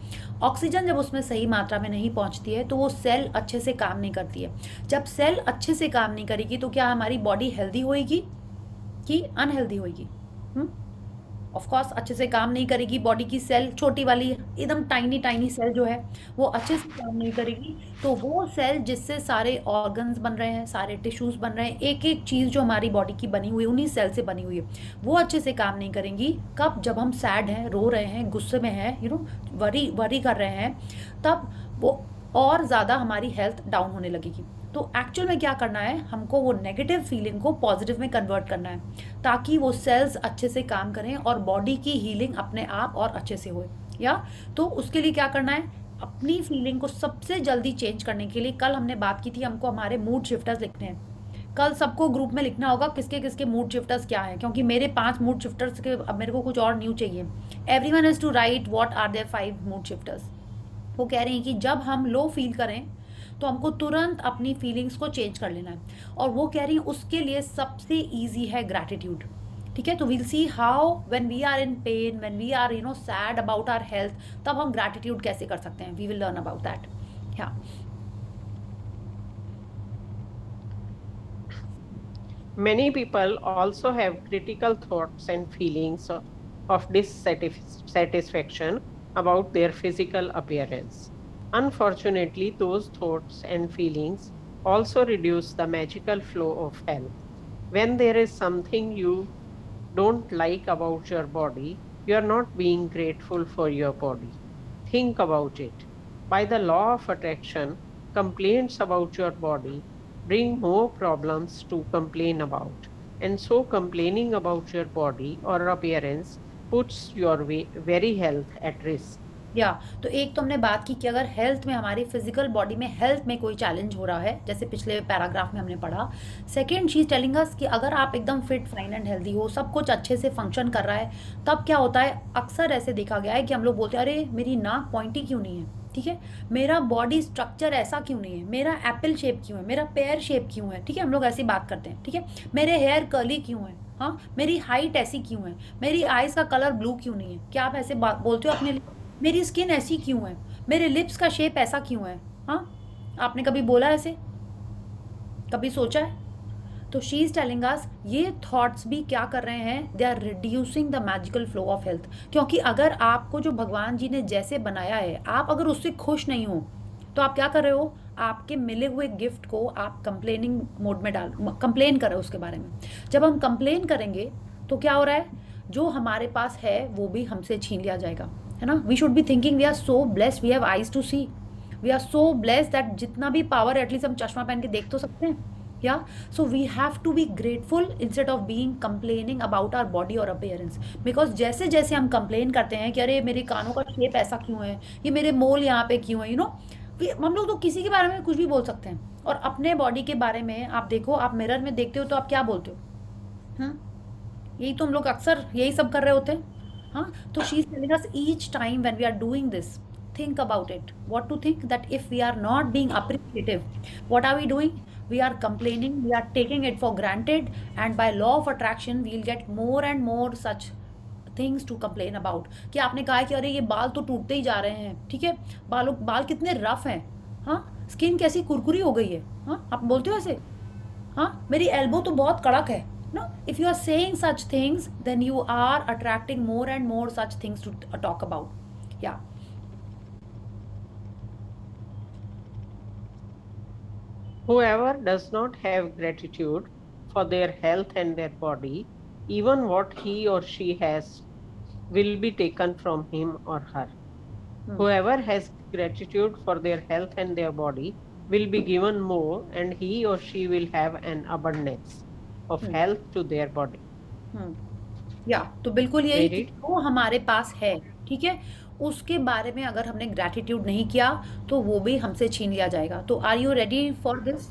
ऑक्सीजन जब उसमें सही मात्रा में नहीं पहुंचती है तो वो सेल अच्छे से काम नहीं करती है। जब सेल अच्छे से काम नहीं करेगी तो क्या हमारी बॉडी हेल्दी होएगी कि अनहेल्दी होएगी? ऑफ कोर्स अच्छे से काम नहीं करेगी। बॉडी की सेल, छोटी वाली एकदम टाइनी सेल जो है वो अच्छे से काम नहीं करेगी, तो वो सेल जिससे सारे ऑर्गन्स बन रहे हैं, सारे टिश्यूज बन रहे हैं, एक एक चीज़ जो हमारी बॉडी की बनी हुई है उन्हीं सेल से बनी हुई है, वो अच्छे से काम नहीं करेंगी। कब? जब हम सैड हैं, रो रहे हैं, गुस्से में हैं, वरी कर रहे हैं, तब वो और ज़्यादा हमारी हेल्थ डाउन होने लगेगी। तो एक्चुअल में क्या करना है, हमको वो नेगेटिव फीलिंग को पॉजिटिव में कन्वर्ट करना है ताकि वो सेल्स अच्छे से काम करें और बॉडी की हीलिंग अपने आप और अच्छे से होए। या तो उसके लिए क्या करना है, अपनी फीलिंग को सबसे जल्दी चेंज करने के लिए, कल हमने बात की थी, हमको हमारे मूड शिफ्टर्स लिखने हैं। कल सबको ग्रुप में लिखना होगा किसके किसके मूड शिफ्टर्स क्या है, क्योंकि मेरे 5 मूड शिफ्टर्स के अब मेरे को कुछ और न्यू चाहिए। Everyone has to write what are their 5 mood shifters. वो कह रही हैं कि जब हम लो फील करें तो हमको तुरंत अपनी फीलिंग्स को चेंज कर लेना है, और वो कह रही है उसके लिए सबसे ईजी है ग्रैटिट्यूड। ठीक है, तो we'll see how when we are in pain, when we are sad about our health, तब हम ग्रैटिट्यूड कैसे कर सकते हैं। We will learn about that. Yeah Many people also have critical thoughts and feelings of dissatisfaction about their physical appearance. Unfortunately, those thoughts and feelings also reduce the magical flow of health. When there is something you don't like about your body, you are not being grateful for your body. Think about it. By the law of attraction, complaints about your body bring more problems to complain about. And so, complaining about your body or appearance puts your very health at risk. या तो एक तो हमने बात की कि अगर health में हमारी फिजिकल बॉडी में हेल्थ में कोई चैलेंज हो रहा है, जैसे पिछले पैराग्राफ में हमने पढ़ा। Second she is telling us कि अगर आप एकदम फिट फाइन एंड हेल्दी हो, सब कुछ अच्छे से फंक्शन कर रहा है, तब क्या होता है, अक्सर ऐसे देखा गया है कि हम लोग बोलते हैं अरे मेरी नाक पॉइंटी क्यों नहीं है, ठीक है, मेरा बॉडी स्ट्रक्चर ऐसा क्यों नहीं है, मेरा एप्पल शेप क्यों है, मेरा पेयर शेप क्यों है, ठीक है, हम लोग ऐसी बात करते हैं, ठीक है, मेरे हेयर कर्ली क्यों है, हाँ, मेरी हाइट ऐसी क्यों है, मेरी आइज़ का कलर ब्लू क्यों नहीं है। क्या आप ऐसे बात बोलते हो अपने लिए? मेरी स्किन ऐसी क्यों है, मेरे लिप्स का शेप ऐसा क्यों है, हाँ, आपने कभी बोला ऐसे, कभी सोचा है? तो शी इज टेलिंग अस ये थॉट्स भी क्या कर रहे हैं, they are reducing the magical flow of health. क्योंकि अगर आपको जो भगवान जी ने जैसे बनाया है, आप अगर उससे खुश नहीं हो, तो आप क्या कर रहे हो, आपके मिले हुए गिफ्ट को आप कंप्लेनिंग मोड में कंप्लेन कर रहे हो उसके बारे में। जब हम कंप्लेन करेंगे तो क्या हो रहा है, जो हमारे पास है वो भी हमसे छीन लिया जाएगा, है ना। We should be thinking we are so blessed, we have eyes to see, we are so blessed that जितना भी पावर एटलीस्ट हम चश्मा पहन के देख तो सकते हैं, yeah so we have to be grateful instead of being complaining about our body और अपीयरेंस। बिकॉज जैसे जैसे हम कंप्लेन करते हैं कि अरे मेरे कानों का शेप ऐसा क्यों है, ये मेरे मोल यहाँ पे क्यों है, हम लोग तो किसी के बारे में कुछ भी बोल सकते हैं। और अपने बॉडी के बारे में आप देखो, आप मिरर में देखते हो तो आप क्या बोलते हो, यही तो हम लोग अक्सर यही सब कर रहे होते हैं, हाँ। तो she is telling us each time when we are doing this, think about it, what to think, that if we are not being appreciative, what are we doing, we are complaining, we are taking it for granted, and by law of attraction we'll get more and more such things to complain about। कि आपने कहा कि अरे ये बाल तो टूटते ही जा रहे हैं, ठीक है, बाल कितने रफ हैं, हाँ, स्किन कैसी कुरकुरी हो गई है, हाँ, आप बोलते हो ऐसे, हाँ, मेरी एल्बो तो बहुत कड़क है। No, if you are saying such things, then you are attracting more and more such things to talk about. Yeah. Whoever does not have gratitude for their health and their body, even what he or she has will be taken from him or her. Whoever has gratitude for their health and their body will be given more, and he or she will have an abundance of health to their body. या तो बिल्कुल यही Very. जो हमारे पास है, ठीक है, उसके बारे में अगर हमने ग्रैटिट्यूड नहीं किया तो वो भी हमसे छीन लिया जाएगा। तो are you ready for this,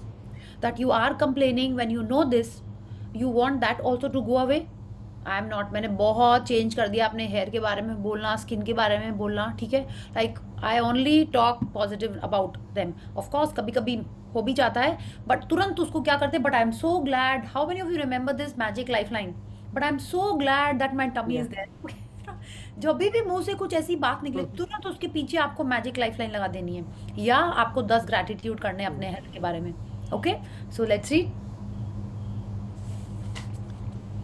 that you are complaining when you know this, you want that also to go away. I am not, मैंने बहुत चेंज कर दिया अपने हेयर के बारे में बोलना, स्किन के बारे में बोलना, ठीक है, like I only talk positive about them. Of course कभी कभी हो भी जाता है, बट तुरंत उसको क्या करते हैं, but I am so glad, how many of you remember this magic lifeline, but I am so glad that my tummy is there. जब भी मुंह से कुछ ऐसी बात निकले, तुरंत उसके पीछे आपको मैजिक लाइफ लाइन लगा देनी है, या आपको 10 ग्रैटिट्यूड करने हैं अपने हेल्थ के बारे में। Okay, so let's read.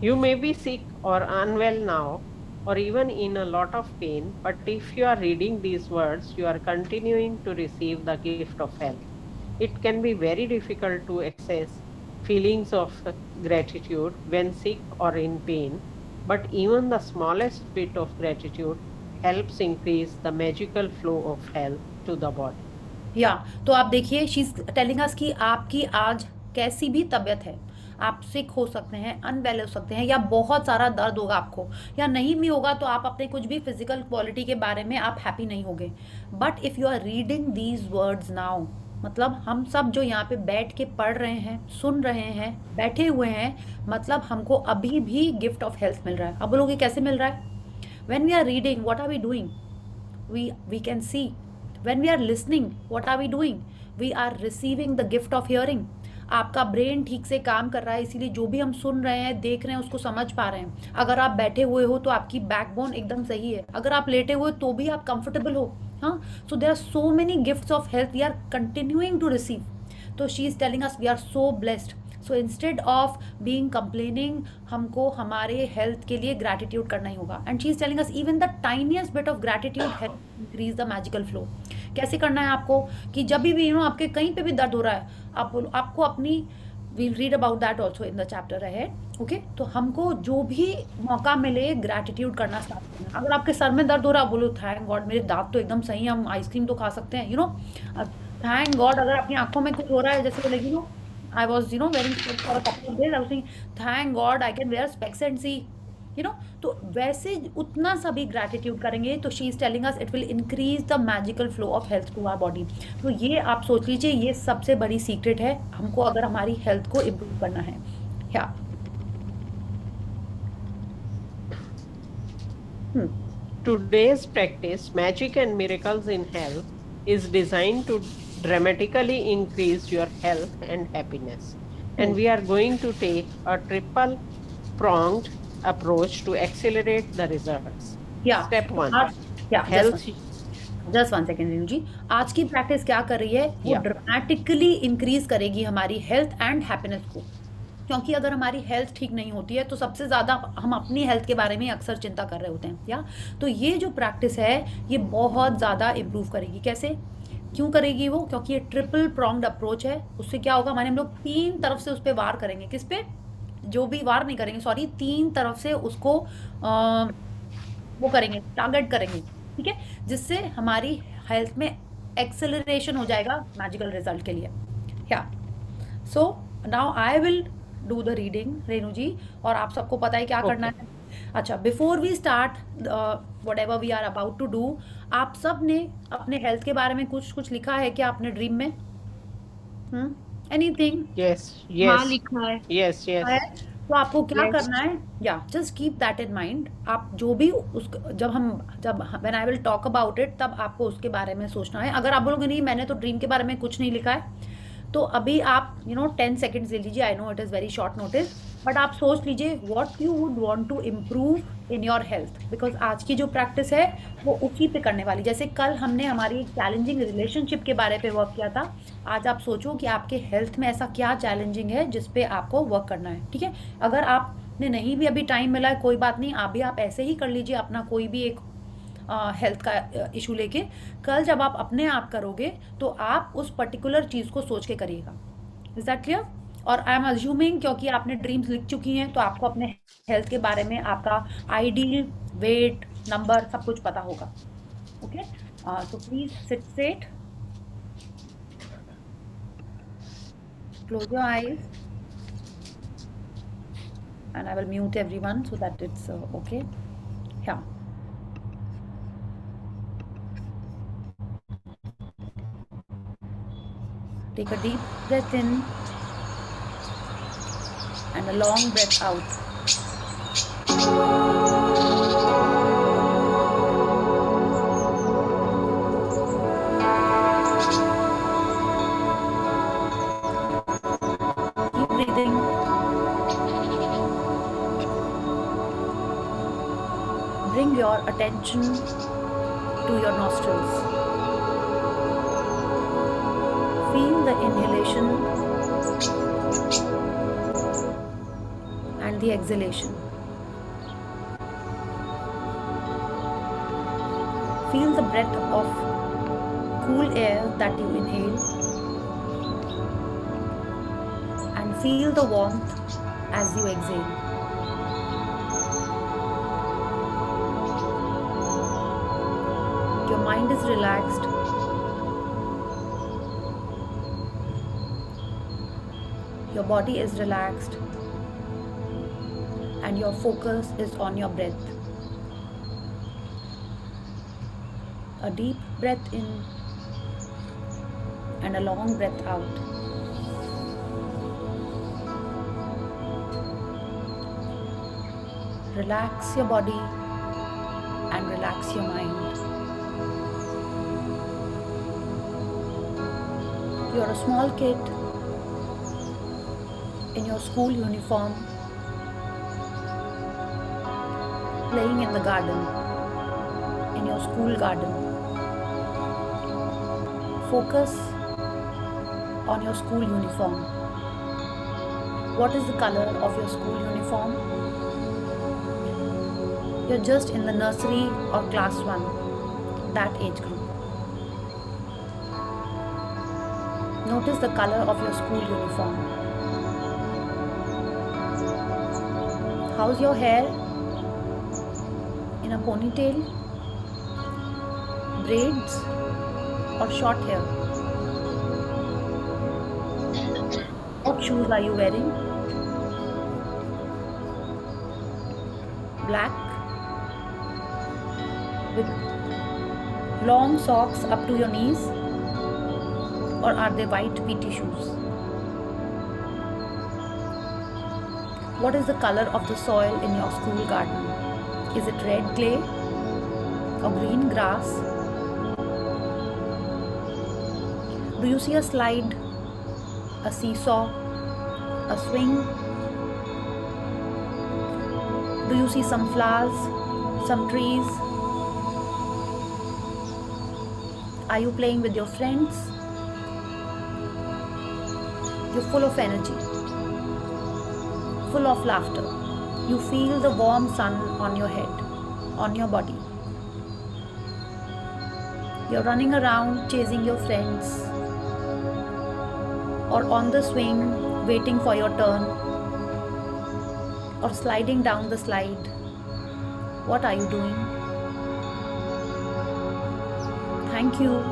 You may be sick or unwell now, or even in a lot of pain, but if you are reading these words, you are continuing to receive the gift of health. It can be very difficult to access feelings of gratitude when sick or in pain, but even the smallest bit of gratitude helps increase the magical flow of health to the body. या तो आप देखिए, she is telling us कि आपकी आज कैसी भी तबीयत है, आप सिक हो सकते हैं, अनवेल हो सकते हैं, या बहुत सारा दर्द होगा आपको, या नहीं भी होगा तो आप अपने कुछ भी फिजिकल क्वालिटी के बारे में आप हैप्पी नहीं होगे, but if you are reading these words now, मतलब हम सब जो यहाँ पे बैठ के पढ़ रहे हैं, सुन रहे हैं, बैठे हुए हैं, मतलब हमको अभी भी गिफ्ट ऑफ हेल्थ मिल रहा है। अब बोलोगे कैसे मिल रहा है? When we are reading, what are we doing? We can see. When we are listening, what are we doing? We are receiving the gift of hearing. आपका ब्रेन ठीक से काम कर रहा है, इसीलिए जो भी हम सुन रहे हैं, देख रहे हैं, उसको समझ पा रहे हैं। अगर आप बैठे हुए हो तो आपकी बैकबोन एकदम सही है, अगर आप लेटे हुए तो भी आप कंफर्टेबल हो, हाँ। So there are so many gifts of health we are continuing to receive. तो she is telling us we are so blessed. So instead of being complaining, हमको हमारे हेल्थ के लिए ग्रैटिट्यूड करना ही होगा। And she is telling us even the tiniest bit of gratitude help increase the magical flow. कैसे करना है आपको, कि जब भी आपके कहीं पे भी दर्द हो रहा है, आपको अपनी we'll read about that also in the chapter ahead. Okay, तो हमको जो भी मौका मिले ग्रैटिट्यूड करना स्टार्ट करना. अगर आपके सर में दर्द हो रहा, बोलो थैंक गॉड मेरे दांत तो एकदम सही हैं, हम आइसक्रीम तो खा सकते हैं, यू नो. थैंक गॉड अगर आपकी आंखों में कुछ हो रहा है, जैसे like you know I was you know wearing for a couple of days, I was saying thank God I can wear specs and see, you know. तो वैसे उतना सा भी ग्रैटिट्यूड करेंगे तो she is telling us it will increase the magical flow of health to our body. तो ये आप सोच लीजिए, ये सबसे बड़ी सीक्रेट है हमको अगर हमारी हेल्थ को इम्प्रूव करना है. या Today's practice, Magic and Miracles in Health, is designed to dramatically increase your health and happiness. And we are going to take a triple pronged approach to accelerate the results. या Step 1. Health. Just one second Renu ji. आज की practice क्या कर रही है, वो Yeah. Dramatically increase करेगी हमारी हेल्थ एंड हैप्पीनेस को. क्योंकि अगर हमारी हेल्थ ठीक नहीं होती है तो सबसे ज़्यादा हम अपनी हेल्थ के बारे में अक्सर चिंता कर रहे होते हैं. या तो ये जो प्रैक्टिस है ये बहुत ज़्यादा इम्प्रूव करेगी. कैसे, क्यों करेगी वो, क्योंकि ये ट्रिपल प्रोंग्ड अप्रोच है. उससे क्या होगा, हमारे हम लोग 3 तरफ से उस पर वार करेंगे. किस पे, जो भी वार नहीं करेंगे, सॉरी, 3 तरफ से उसको वो करेंगे, टारगेट करेंगे. ठीक है, जिससे हमारी हेल्थ में एक्सेलरेशन हो जाएगा मैजिकल रिजल्ट के लिए. या so now I will do the reading Renu ji, और आप सबको पता है क्या करना है. अच्छा, before we start whatever we are about to do, आप सब ने अपने हेल्थ के बारे में कुछ लिखा है क्या अपने ड्रीम में? एनीथिंग? Yes, हाँ yes, लिखा है. yes, yes. है. तो आपको क्या Yes. करना है, या just keep that in mind. आप जो भी जब when I will talk about it, तब आपको उसके बारे में सोचना है. अगर आप बोलोगे नहीं मैंने तो ड्रीम के बारे में कुछ नहीं लिखा है, तो अभी आप 10 सेकेंड्स ले लीजिए. I know it is very short notice, but आप सोच लीजिए what you would want to improve in your health. Because आज की जो प्रैक्टिस है वो उसी पे करने वाली. जैसे कल हमने हमारी एक चैलेंजिंग रिलेशनशिप के बारे पे वर्क किया था, आज आप सोचो कि आपके हेल्थ में ऐसा क्या चैलेंजिंग है जिस पे आपको वर्क करना है. ठीक है, अगर आपने नहीं भी अभी टाइम मिला है, कोई बात नहीं, आप ऐसे ही कर लीजिए अपना कोई भी एक हेल्थ का इशू लेके. कल जब आप अपने आप करोगे तो आप उस पर्टिकुलर चीज़ को सोच के करिएगा. Is that clear? और आई एम अज्यूमिंग क्योंकि आपने ड्रीम्स लिख चुकी हैं तो आपको अपने हेल्थ के बारे में आपका आइडियल वेट नंबर सब कुछ पता होगा. ओके, तो please sit straight, close your eyes, and I will mute everyone so that it's okay. Yeah. Take a deep breath in and a long breath out. Keep breathing. Bring your attention to your nostrils. Feel the inhalation and the exhalation. Feel the breath of cool air that you inhale and feel the warmth as you exhale. Your mind is relaxed. Your body is relaxed. And your focus is on your breath. A deep breath in and a long breath out. Relax your body and relax your mind. You're a small kid in your school uniform, playing in the garden, in your school garden. Focus on your school uniform. What is the color of your school uniform? You're just in the nursery or class 1, that age group. Notice the color of your school uniform. How's your hair? In a ponytail, braids, or short hair? What shoes are you wearing? Black with long socks up to your knees, or are they white PT shoes? What is the color of the soil in your school garden? Is it red clay or green grass? Do you see a slide, a seesaw, a swing? Do you see some flowers, some trees? Are you playing with your friends? You're full of energy, full of laughter. You feel the warm sun on your head, on your body. You're running around chasing your friends, or on the swing waiting for your turn, or sliding down the slide. What are you doing? Thank you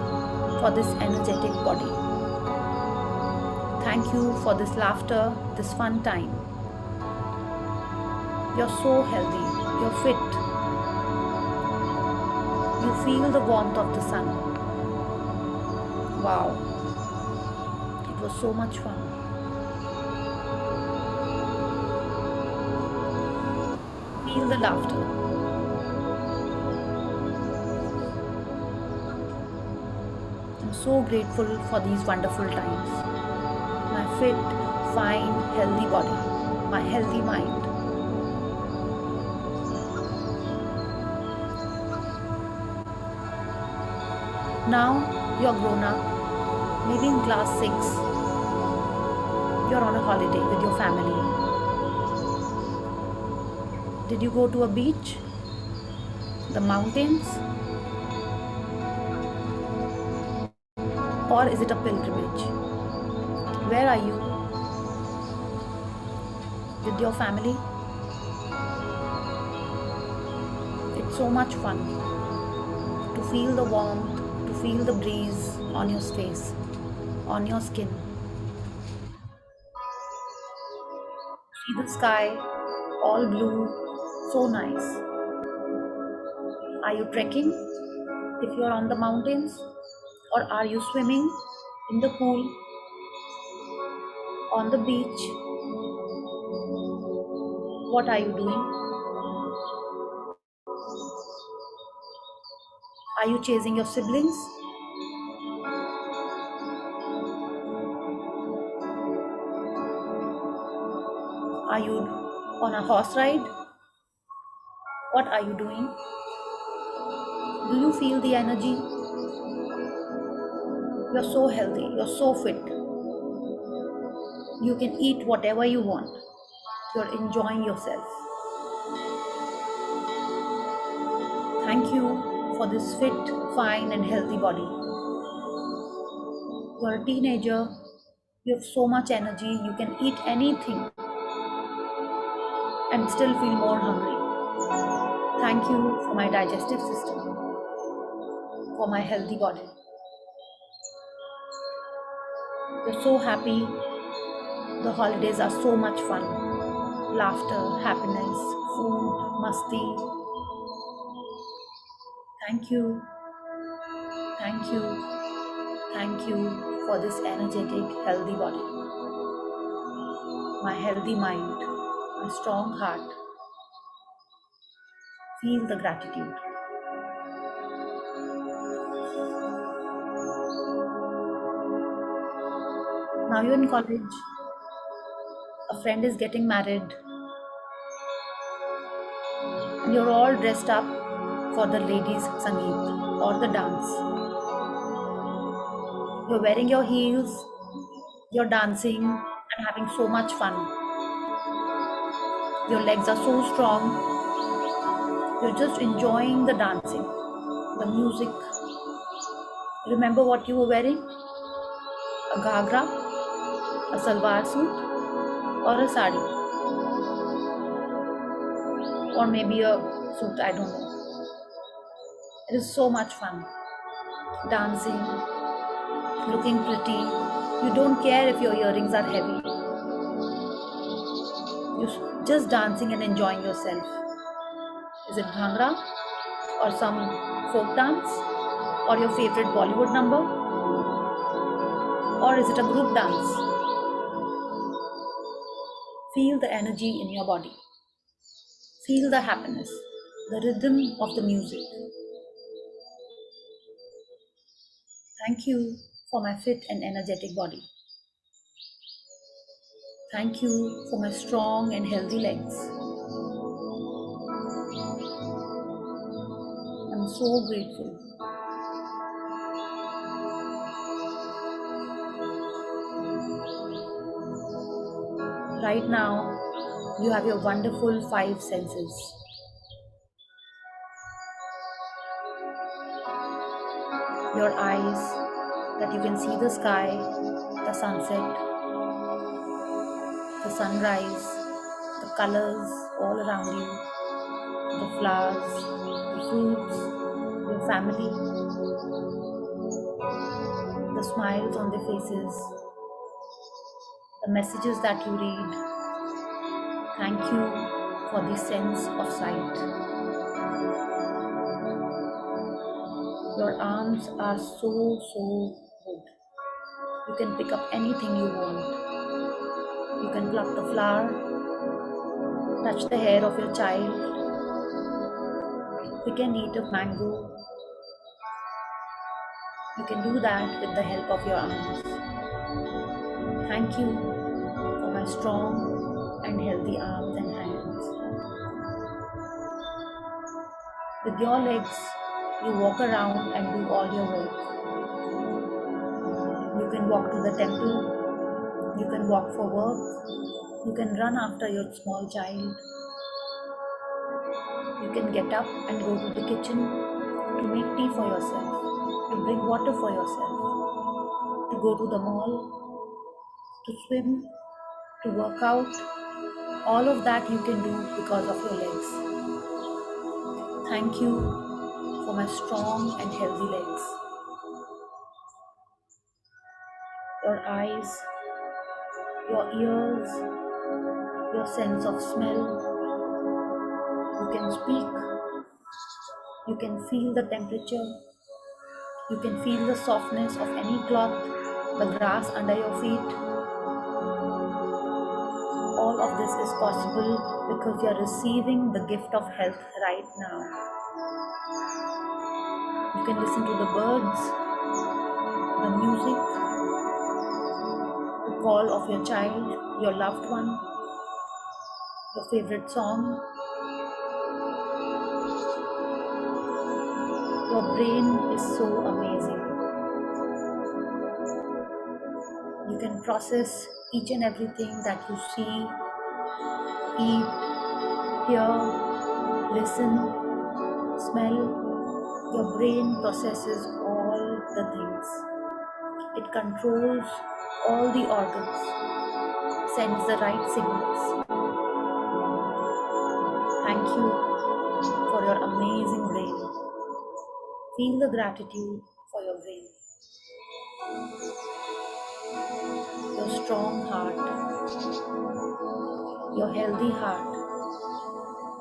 for this energetic body. Thank you for this laughter, this fun time. You're so healthy, you're fit. You feel the warmth of the sun. Wow, it was so much fun. Feel the laughter. I'm so grateful for these wonderful times. My fit, fine, healthy body, my healthy mind. Now you're grown up, maybe in class 6. You're on a holiday with your family. Did you go to a beach? The mountains? Or is it a pilgrimage? Where are you? With your family? It's so much fun to feel the warmth, to feel the breeze on your face, on your skin. See the sky, all blue, so nice. Are you trekking if you're on the mountains? Or are you swimming in the pool, on the beach? What are you doing? Are you chasing your siblings? Are you on a horse ride? What are you doing? Do you feel the energy? You're so healthy, you're so fit. You can eat whatever you want. You're enjoying yourself. Thank you for this fit, fine, and healthy body. You're a teenager, you have so much energy, you can eat anything and still feel more hungry. Thank you for my digestive system, for my healthy body. You're so happy. The holidays are so much fun. Laughter, happiness, food, masti. Thank you. Thank you. Thank you for this energetic, healthy body. My healthy mind, my strong heart. Feel the gratitude. Now you're in college. A friend is getting married. And you're all dressed up for the ladies' sangeet or the dance. You're wearing your heels, you're dancing and having so much fun. Your legs are so strong. You're just enjoying the dancing, the music. Remember what you were wearing? A ghagra, a salwar suit, or a sari? or maybe a suit, I don't know. It is so much fun. Dancing, looking pretty. You don't care if your earrings are heavy. You're just dancing and enjoying yourself. Is it Bhangra or some folk dance or your favorite Bollywood number? Or is it a group dance? Feel the energy in your body. Feel the happiness, the rhythm of the music. Thank you for my fit and energetic body. Thank you for my strong and healthy legs. I'm so grateful. Right now, you have your wonderful 5 senses. Your eyes, that you can see the sky, the sunset, the sunrise, the colors all around you, the flowers, the fruits, your family, the smiles on their faces, the messages that you read. Thank you for the sense of sight. Your arms are so good. You can pick up anything you want. You can pluck the flower, touch the hair of your child, pick and eat a mango. You can do that with the help of your arms. Thank you for my strong and healthy arms and hands. With your legs, you walk around and do all your work. You can walk to the temple, you can walk for work, you can run after your small child. You can get up and go to the kitchen to make tea for yourself, to bring water for yourself, to go to the mall, to swim, to work out. All of that you can do because of your legs. Thank you for my strong and healthy legs. Your eyes, your ears, your sense of smell. You can speak. You can feel the temperature. You can feel the softness of any cloth, the grass under your feet. All of this is possible because you are receiving the gift of health right now. You can listen to the birds, the music, the call of your child, your loved one, your favorite song. Your brain is so amazing. You can process each and everything that you see, eat, hear, listen, smell. Your brain processes all the things. It controls all the organs, sends the right signals. Thank you for your amazing brain. Feel the gratitude for your brain. Your strong heart, your healthy heart.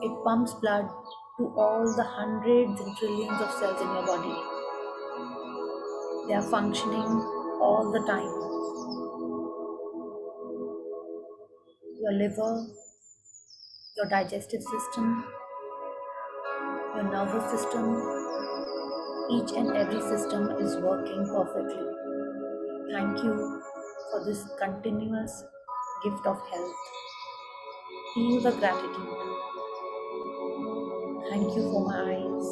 It pumps blood to all the hundreds and trillions of cells in your body. They are functioning all the time. Your liver, your digestive system, your nervous system, each and every system is working perfectly. Thank you for this continuous gift of health. Feel the gratitude. Thank you for my eyes.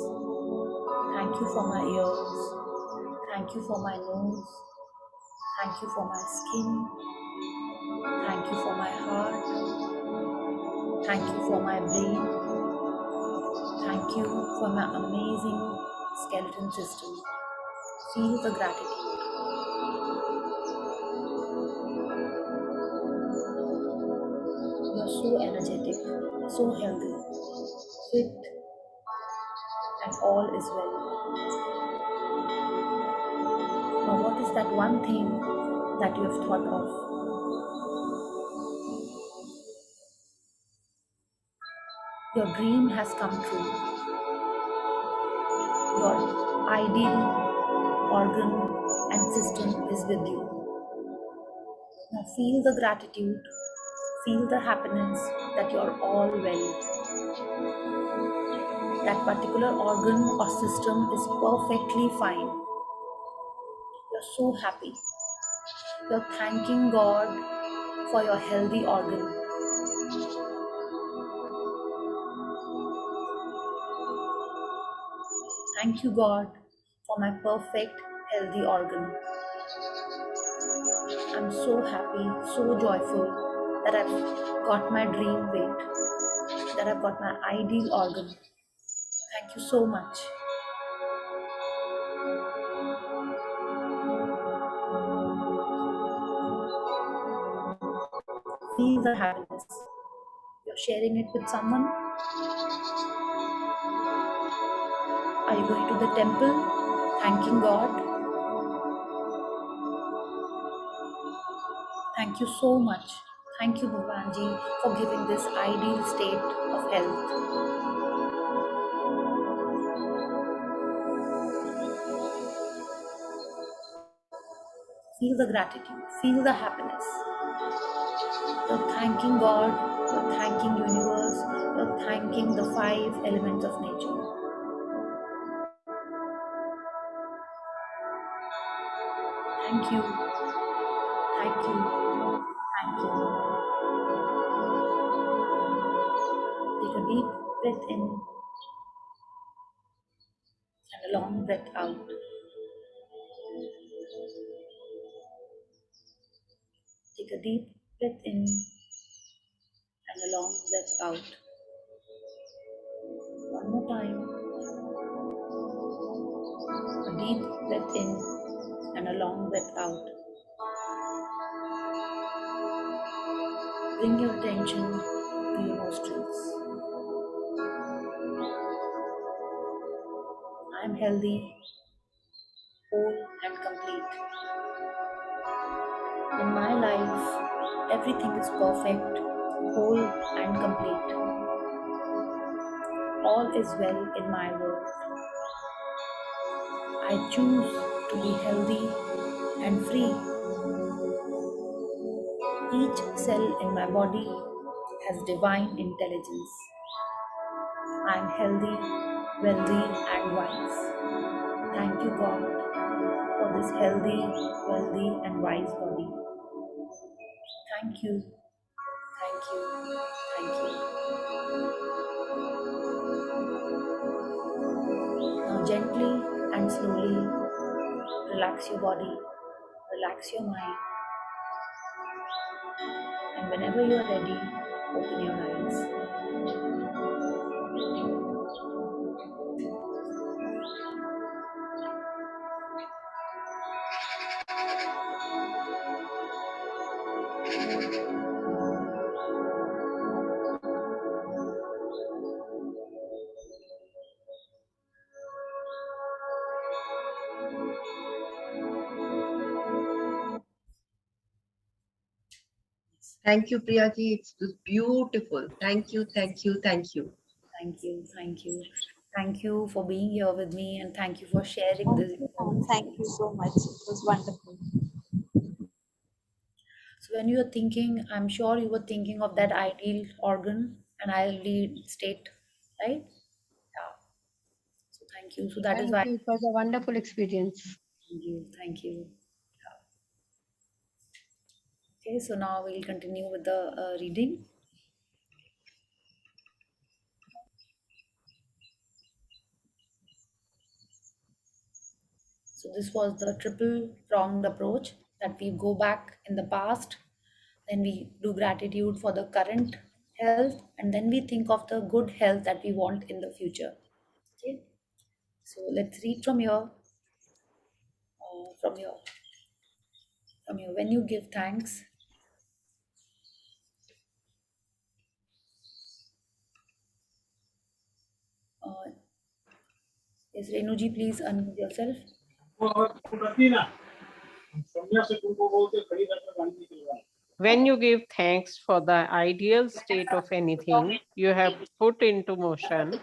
Thank you for my ears. Thank you for my nose. Thank you for my skin. Thank you for my heart. Thank you for my brain. Thank you for my amazing skeleton system. Feel the gratitude. You're so energetic, so healthy. fit, and all is well. Now, what is that one thing that you have thought of? Your dream has come true. Your ideal organ and system is with you. Now, feel the gratitude, feel the happiness that you're all well. That particular organ or system is perfectly fine. You're so happy. You're thanking God for your healthy organ. Thank you, God, for my perfect healthy organ. I'm so happy, so joyful that I've got my dream weight, that I've got my ideal organ. Thank you so much. Feel the happiness. You're sharing it with someone. Are you going to the temple, thanking God? Thank you so much. Thank you, Bhavanji, for giving this ideal state of health. Feel the gratitude, feel the happiness. You're thanking God, you're thanking universe, you're thanking the 5 elements of nature. Thank you, thank you, thank you. Take a deep breath in and a long breath out. Take a deep breath in and a long breath out. One more time. A deep breath in and a long breath out. Bring your attention to your nostrils. I am healthy, whole and complete. In my life, everything is perfect, whole and complete. All is well in my world. I choose to be healthy and free. Each cell in my body has divine intelligence. I am healthy, wealthy and wise. Thank you, God, for this healthy, wealthy and wise body. Thank you, thank you, thank you. Now gently and slowly relax your body, relax your mind, and whenever you are ready, open your eyes. Thank you, Priyaji. It's beautiful. Thank you, thank you, thank you. Thank you, thank you. Thank you for being here with me and thank you for sharing this. Thank you so much. It was wonderful. So when you were thinking, I'm sure you were thinking of that ideal organ and ideal state, right? Yeah. So thank you. So that is Thank why. you. It was a wonderful experience. Thank you. Thank you. Yeah. Okay, so now we'll continue with the reading. So this was the triple pronged approach that we go back in the past, then we do gratitude for the current health, and then we think of the good health that we want in the future. Okay, so let's read from here. From here. When you give thanks, Yes, Renu ji, please unmute yourself. When you give thanks for the ideal state of anything you have put into motion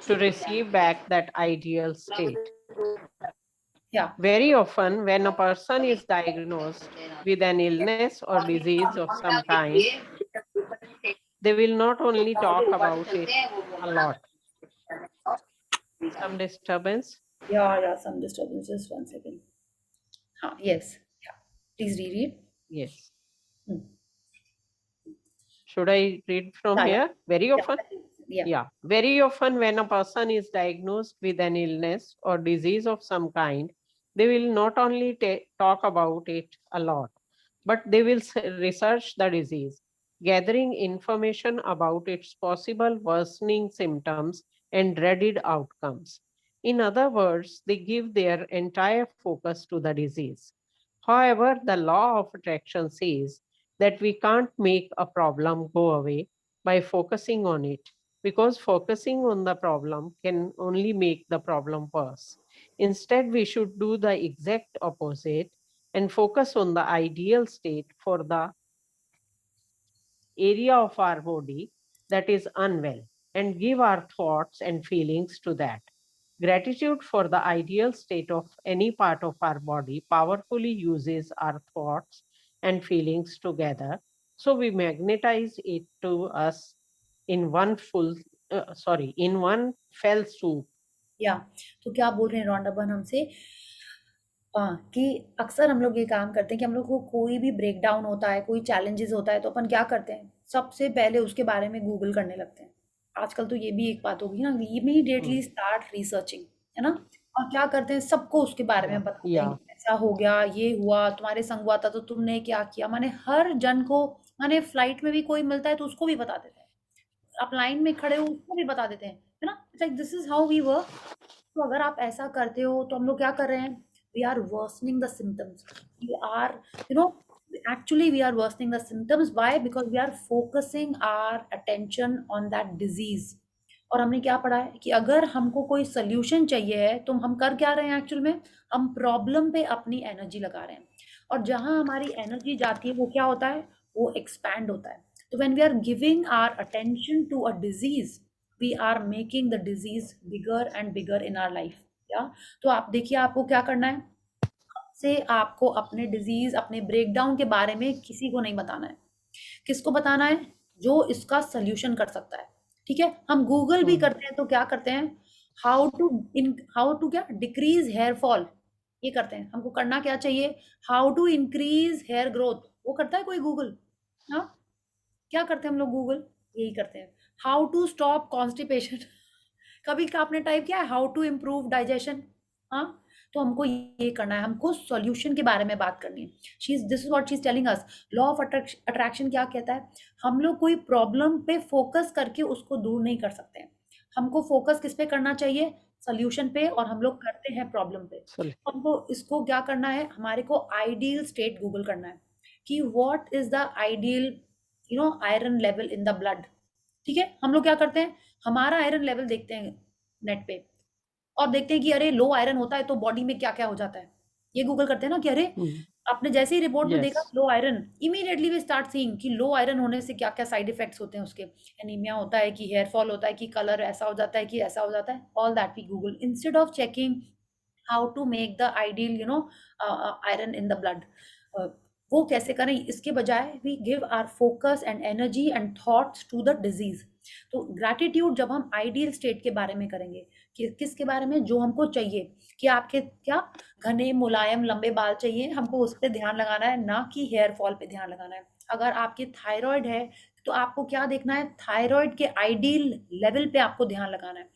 to receive back that ideal state. Yeah. Very often, when a person is diagnosed with an illness or disease of some kind, they will not only talk about it a lot. Some disturbance? Yeah, some disturbance. Just 1 second. Yes. Yeah. Please reread. Yes. Hmm. Should I read from Yeah, here? Very often? Yeah. Yeah. Very often, when a person is diagnosed with an illness or disease of some kind, they will not only talk about it a lot, but they will research the disease, gathering information about its possible worsening symptoms and dreaded outcomes. In other words, they give their entire focus to the disease. However, the law of attraction says that we can't make a problem go away by focusing on it, because focusing on the problem can only make the problem worse. Instead, we should do the exact opposite and focus on the ideal state for the area of our body that is unwell and give our thoughts and feelings to that. Gratitude for the ideal state of any part of our body powerfully uses our thoughts and feelings together. So we magnetize it to us in one in one fell swoop. या तो क्या बोल रहे हैं रॉन्डाबन हमसे कि अक्सर हम लोग ये काम करते हैं कि हम लोग को कोई भी ब्रेक डाउन होता है, कोई चैलेंजेस होता है, तो अपन क्या करते हैं, सबसे पहले उसके बारे में गूगल करने लगते हैं। आजकल तो ये भी एक बात होगी ना, इमीडिएटली स्टार्ट रिसर्चिंग, है ना? और क्या करते हैं, सबको उसके बारे में बताते हैं कि ऐसा हो गया, ये हुआ, तुम्हारे संग हुआ था तो तुमने क्या किया। माने हर जन को, माने फ्लाइट में भी कोई मिलता है तो उसको भी बता देते हैं, आप लाइन में खड़े हो उसको भी बता देते हैं, है ना? Like this is how we work. तो अगर आप ऐसा करते हो तो हम लोग क्या कर रहे हैं, we are worsening the symptoms, we are actually we are worsening the symptoms. Why? Because we are focusing our attention on that disease. और हमने क्या पढ़ा है कि अगर हमको कोई सोल्यूशन चाहिए है तो हम कर क्या रहे हैं, एक्चुअल में हम प्रॉब्लम पे अपनी एनर्जी लगा रहे हैं, और जहां हमारी एनर्जी जाती है वो क्या होता है, वो एक्सपैंड होता है। तो when we are giving our attention to a disease, we are making the disease bigger and bigger in our life. Yeah तो आप देखिए, आपको क्या करना है, से आपको अपने डिजीज, अपने ब्रेकडाउन के बारे में किसी को नहीं बताना है। किसको बताना है, जो इसका सोल्यूशन कर सकता है। ठीक है, हम गूगल भी करते हैं तो क्या करते हैं, हाउ टू क्या डिक्रीज हेयर फॉल, ये करते हैं। हमको करना क्या चाहिए, how to increase hair growth, वो करता है कोई गूगल? हाँ, क्या करते हैं हम लोग, गूगल यही करते हैं। हाउ टू स्टॉप कॉन्स्टिपेशन कभी का आपने टाइप किया है, हाउ टू इम्प्रूव डाइजेशन? हाँ, तो हमको ये करना है, हमको सॉल्यूशन के बारे में बात करनी है। This is what she is telling us. Law of attraction क्या कहता है, हम लोग कोई प्रॉब्लम पे फोकस करके उसको दूर नहीं कर सकते हैं। हमको फोकस किस पे करना चाहिए, सोल्यूशन पे, और हम लोग करते हैं प्रॉब्लम पे। हमको इसको क्या करना है, हमारे को आइडियल स्टेट गूगल करना है कि what is the ideal iron level in the blood. ठीक है, हम लोग क्या करते हैं, हमारा आयरन लेवल देखते हैं नेट पे और देखते हैं कि अरे लो आयरन होता है तो बॉडी में क्या क्या हो जाता है, ये गूगल करते हैं ना कि अरे आपने जैसे ही रिपोर्ट में देखा low iron, immediately we start seeing कि लो आयरन होने से क्या क्या साइड इफेक्ट्स होते हैं उसके, एनीमिया होता है कि हेयर फॉल होता है कि कलर ऐसा हो जाता है कि ऐसा हो जाता है। All that we Google instead of checking how to make the ideal iron in the blood. वो कैसे करें, इसके बजाय we give our focus and energy and thoughts to the disease. तो ग्रैटिट्यूड जब हम आइडियल स्टेट के बारे में करेंगे, कि किसके बारे में, जो हमको चाहिए कि आपके क्या घने मुलायम लंबे बाल चाहिए, हमको उस पर ध्यान लगाना है, ना कि हेयर फॉल पे ध्यान लगाना है। अगर आपके थायराइड है तो आपको क्या देखना है, थायराइड के आइडियल लेवल पे आपको ध्यान लगाना है।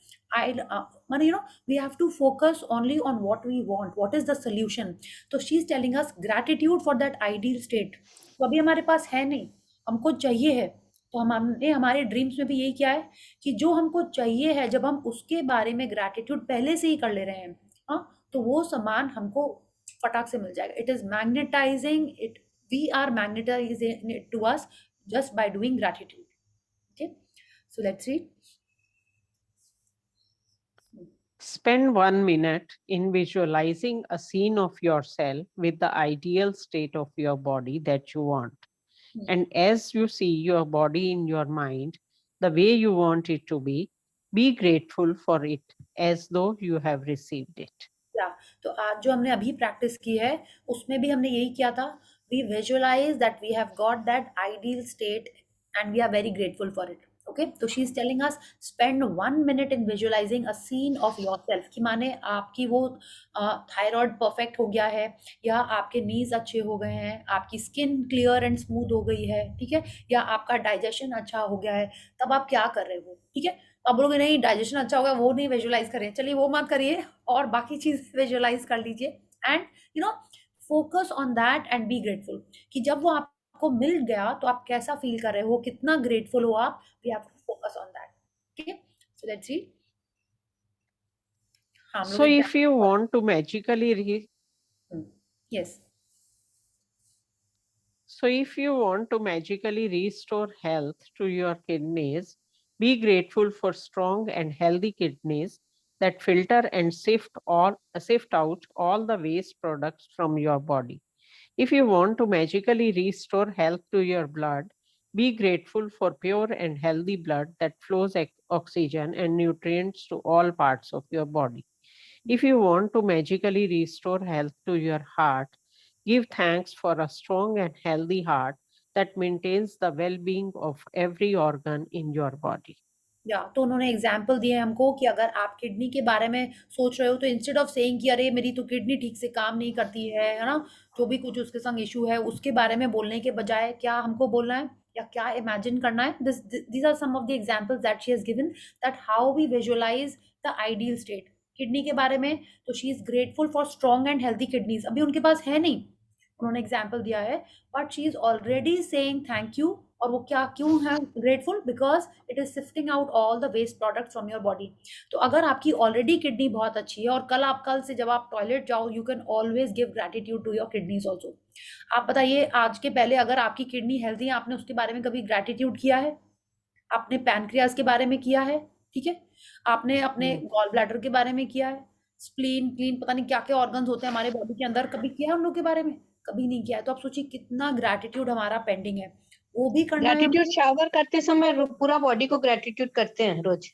माने we have to focus only on what we want, what is the solution. तो she is telling us gratitude for that ideal state. तो अभी हमारे पास है नहीं, हमको चाहिए है, तो हमने हमारे ड्रीम्स में भी यही किया है कि जो हमको चाहिए है, जब हम उसके बारे में ग्रैटिट्यूड पहले से ही कर ले रहे हैं, हाँ, तो वो सामान हमको फटाक से मिल जाएगा। It is magnetising it, we are magnetising it to us just by doing gratitude. Okay, so let's read. Spend 1 minute in visualizing a scene of yourself with the ideal state of your body that you want. And as you see your body in your mind, the way you want it to be grateful for it as though you have received it. या तो आज जो हमने अभी practice की है उसमें भी हमने यही किया था. We visualise that we have got that ideal state and we are very grateful for it. Okay, तो she is telling us spend 1 minute in visualising a scene of yourself कि माने आपकी वो थायराइड परफेक्ट हो गया है, या आपके नीज अच्छे हो गए हैं, आपकी स्किन क्लियर एंड स्मूथ हो गई है, ठीक है, या आपका डाइजेशन अच्छा हो गया है. तब आप क्या कर रहे हो, ठीक है. अब बोलोगे नहीं डाइजेशन अच्छा होगा वो नहीं विजुअलाइज करें, चलिए वो मत करिए और बाकी चीज विजुअलाइज कर लीजिए. And you know focus on that and be grateful कि जब वो आपको मिल गया तो आप कैसा फील कर रहे हो, कितना ग्रेटफुल हो आप. We have to focus on that. ठीक है, सो लेट्स सी. हम So if you want to magically yes So if you want to magically restore health to your kidneys, be grateful for strong and healthy kidneys that filter and sift out all the waste products from your body. If you want to magically restore health to your blood, be grateful for pure and healthy blood that flows oxygen and nutrients to all parts of your body. If you want to magically restore health to your heart, give thanks for a strong and healthy heart that maintains the well-being of every organ in your body. या तो उन्होंने example दिए हमको कि अगर आप kidney के बारे में सोच रहे हो तो इंस्टेड ऑफ सेइंग कि अरे मेरी तो किडनी ठीक से काम नहीं करती है ना, जो भी कुछ उसके संग इशू है उसके बारे में बोलने के बजाय क्या हमको बोलना है या क्या इमेजिन करना है. These are some of the examples that she has given that how we visualise the ideal state. Kidney के बारे में तो she is grateful for strong and healthy kidneys. अभी उनके पास है नहीं, उन्होंने एग्जाम्पल दिया है, but she is already saying thank you. और वो क्या क्यों है grateful? Because it is sifting out all the waste products from your body. तो अगर आपकी ऑलरेडी किडनी बहुत अच्छी है और कल से जब आप टॉयलेट जाओ you can always give gratitude to your kidneys also. आप बताइए आज के पहले अगर आपकी किडनी हेल्थी है आपने उसके बारे में कभी ग्रेटिट्यूड किया है? आपने पैनक्रियाज के बारे में किया है, ठीक है, आपने अपने गॉल ब्लैडर के बारे में किया है, स्प्लीन क्लीन पता नहीं क्या क्या ऑर्गन्स होते हैं हमारे बॉडी के अंदर, कभी किया है उन लोग के बारे में? कभी नहीं किया है. तो आप सोचिए कितना ग्रेटिट्यूड हमारा पेंडिंग है, वो भी करना है. ग्रेटिट्यूड शावर करते समय पूरा बॉडी को ग्रेटिट्यूड करते हैं रोज.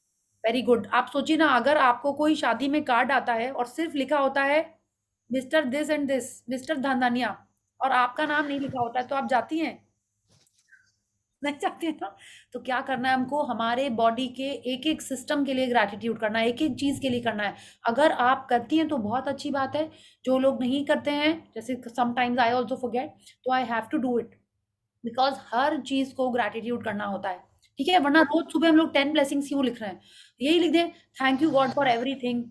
Very good. आप सोचिए ना अगर आपको कोई शादी में कार्ड आता है और सिर्फ लिखा होता है mister this and this, mister Dhandhania, और आपका नाम नहीं लिखा होता है, तो आप जाती हैं? नहीं जाती है ना. तो क्या करना है हमको, हमारे बॉडी के एक एक सिस्टम के लिए ग्रेटिट्यूड करना है, एक एक चीज के लिए करना है. अगर आप करती हैं तो बहुत अच्छी बात है. जो लोग नहीं करते हैं, जैसे समटाइम्स आई ऑल्सो फॉरगेट, तो I have to do it because हर चीज को ग्रेटिट्यूड करना होता है, ठीक है. वरना रोज सुबह हम लोग 10 ब्लेसिंग्स क्यों लिख रहे हैं? यही लिख दें thank you God for everything,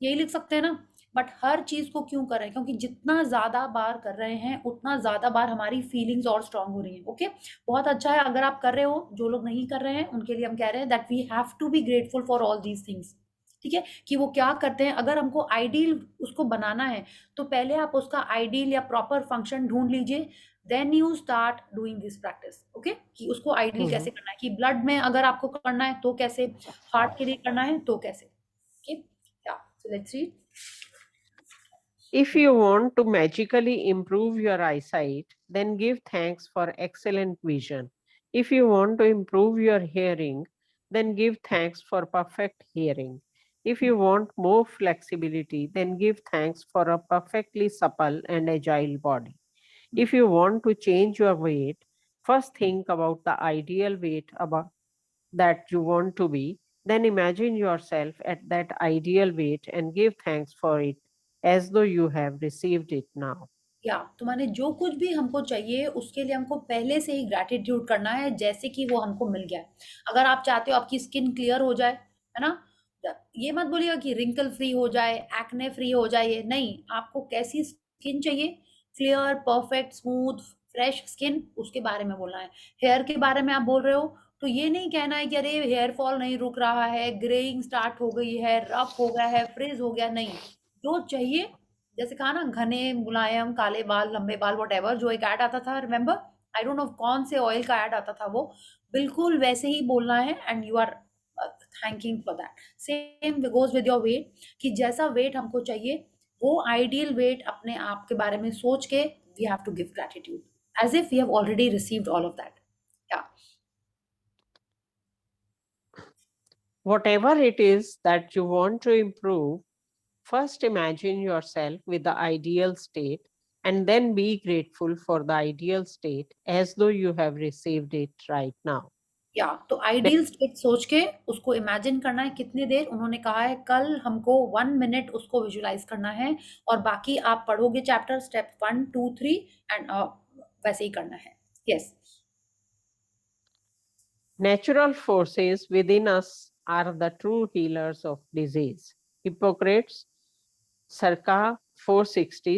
यही लिख सकते हैं ना. बट हर चीज को क्यों कर रहे हैं? क्योंकि जितना ज्यादा बार कर रहे हैं उतना ज्यादा बार हमारी फीलिंग्स और स्ट्रांग हो रही हैं. ओके, बहुत अच्छा है अगर आप कर रहे हो. जो लोग नहीं कर रहे हैं उनके लिए हम कह रहे हैं that we have to be grateful for all these things. ठीक है, कि वो क्या करते हैं. अगर हमको आइडियल उसको बनाना है तो पहले आप उसका आइडियल या प्रॉपर फंक्शन ढूंढ लीजिए, then you start doing this practice. Okay, कि उसको आइडियल कैसे करना है, कि ब्लड में अगर आपको करना है तो कैसे, हार्ट के लिए करना है तो कैसे. ओके, या so let's read. If you want to magically improve your eyesight, then give thanks for excellent vision. If you want to improve your hearing, then give thanks for perfect hearing. If you want more flexibility, then give thanks for a perfectly supple and agile body. If you want to change your weight, first think about the ideal weight that you want to be. Then imagine yourself at that ideal weight and give thanks for it as though you have received it now. या तो माने जो कुछ भी हमको चाहिए उसके लिए हमको पहले से ही ग्रेटिट्यूड करना है जैसे कि वो हमको मिल गया है. अगर आप चाहते हो आपकी स्किन क्लियर हो जाए, है ना, ये मत बोलिएगा कि रिंकल फ्री हो जाए, एक्ने फ्री हो जाए, नहीं. आपको कैसी स्किन चाहिए? Clear, perfect, smooth, fresh skin, उसके बारे में बोलना है. हेयर के बारे में आप बोल रहे हो तो ये नहीं कहना है कि अरे हेयर फॉल नहीं रुक रहा है, ग्रेइंग स्टार्ट हो गई है, रफ हो गया है, फ्रिज हो गया, नहीं. जो चाहिए, जैसे कहा ना, घने मुलायम काले बाल, लंबे बाल, वॉट जो एक ऐड आता था, रिमेम्बर, आई डोंट नो कौन से ऑयल का ऐड आता था, वो बिल्कुल वैसे ही बोलना है. And you are thanking for that. Same goes with your weight, कि जैसा वेट हमको चाहिए वो आइडियल वेट अपने आप के बारे में सोच के we have to give gratitude as if we have already received all of that. या Whatever it is that you want to improve, first imagine yourself with the ideal state and then be grateful for the ideal state as though you have received it right now. या तो ideal state सोच के उसको imagine करना है। कितनी देर? उन्होंने कहा है कल हमको 1 मिनट उसको विजुलाइज करना है, और बाकी आप पढ़ोगे चैप्टर स्टेप 1, 2, 3 एंड वैसे ही करना है। Yes. Natural forces within us are the true healers of disease. Hippocrates, circa 460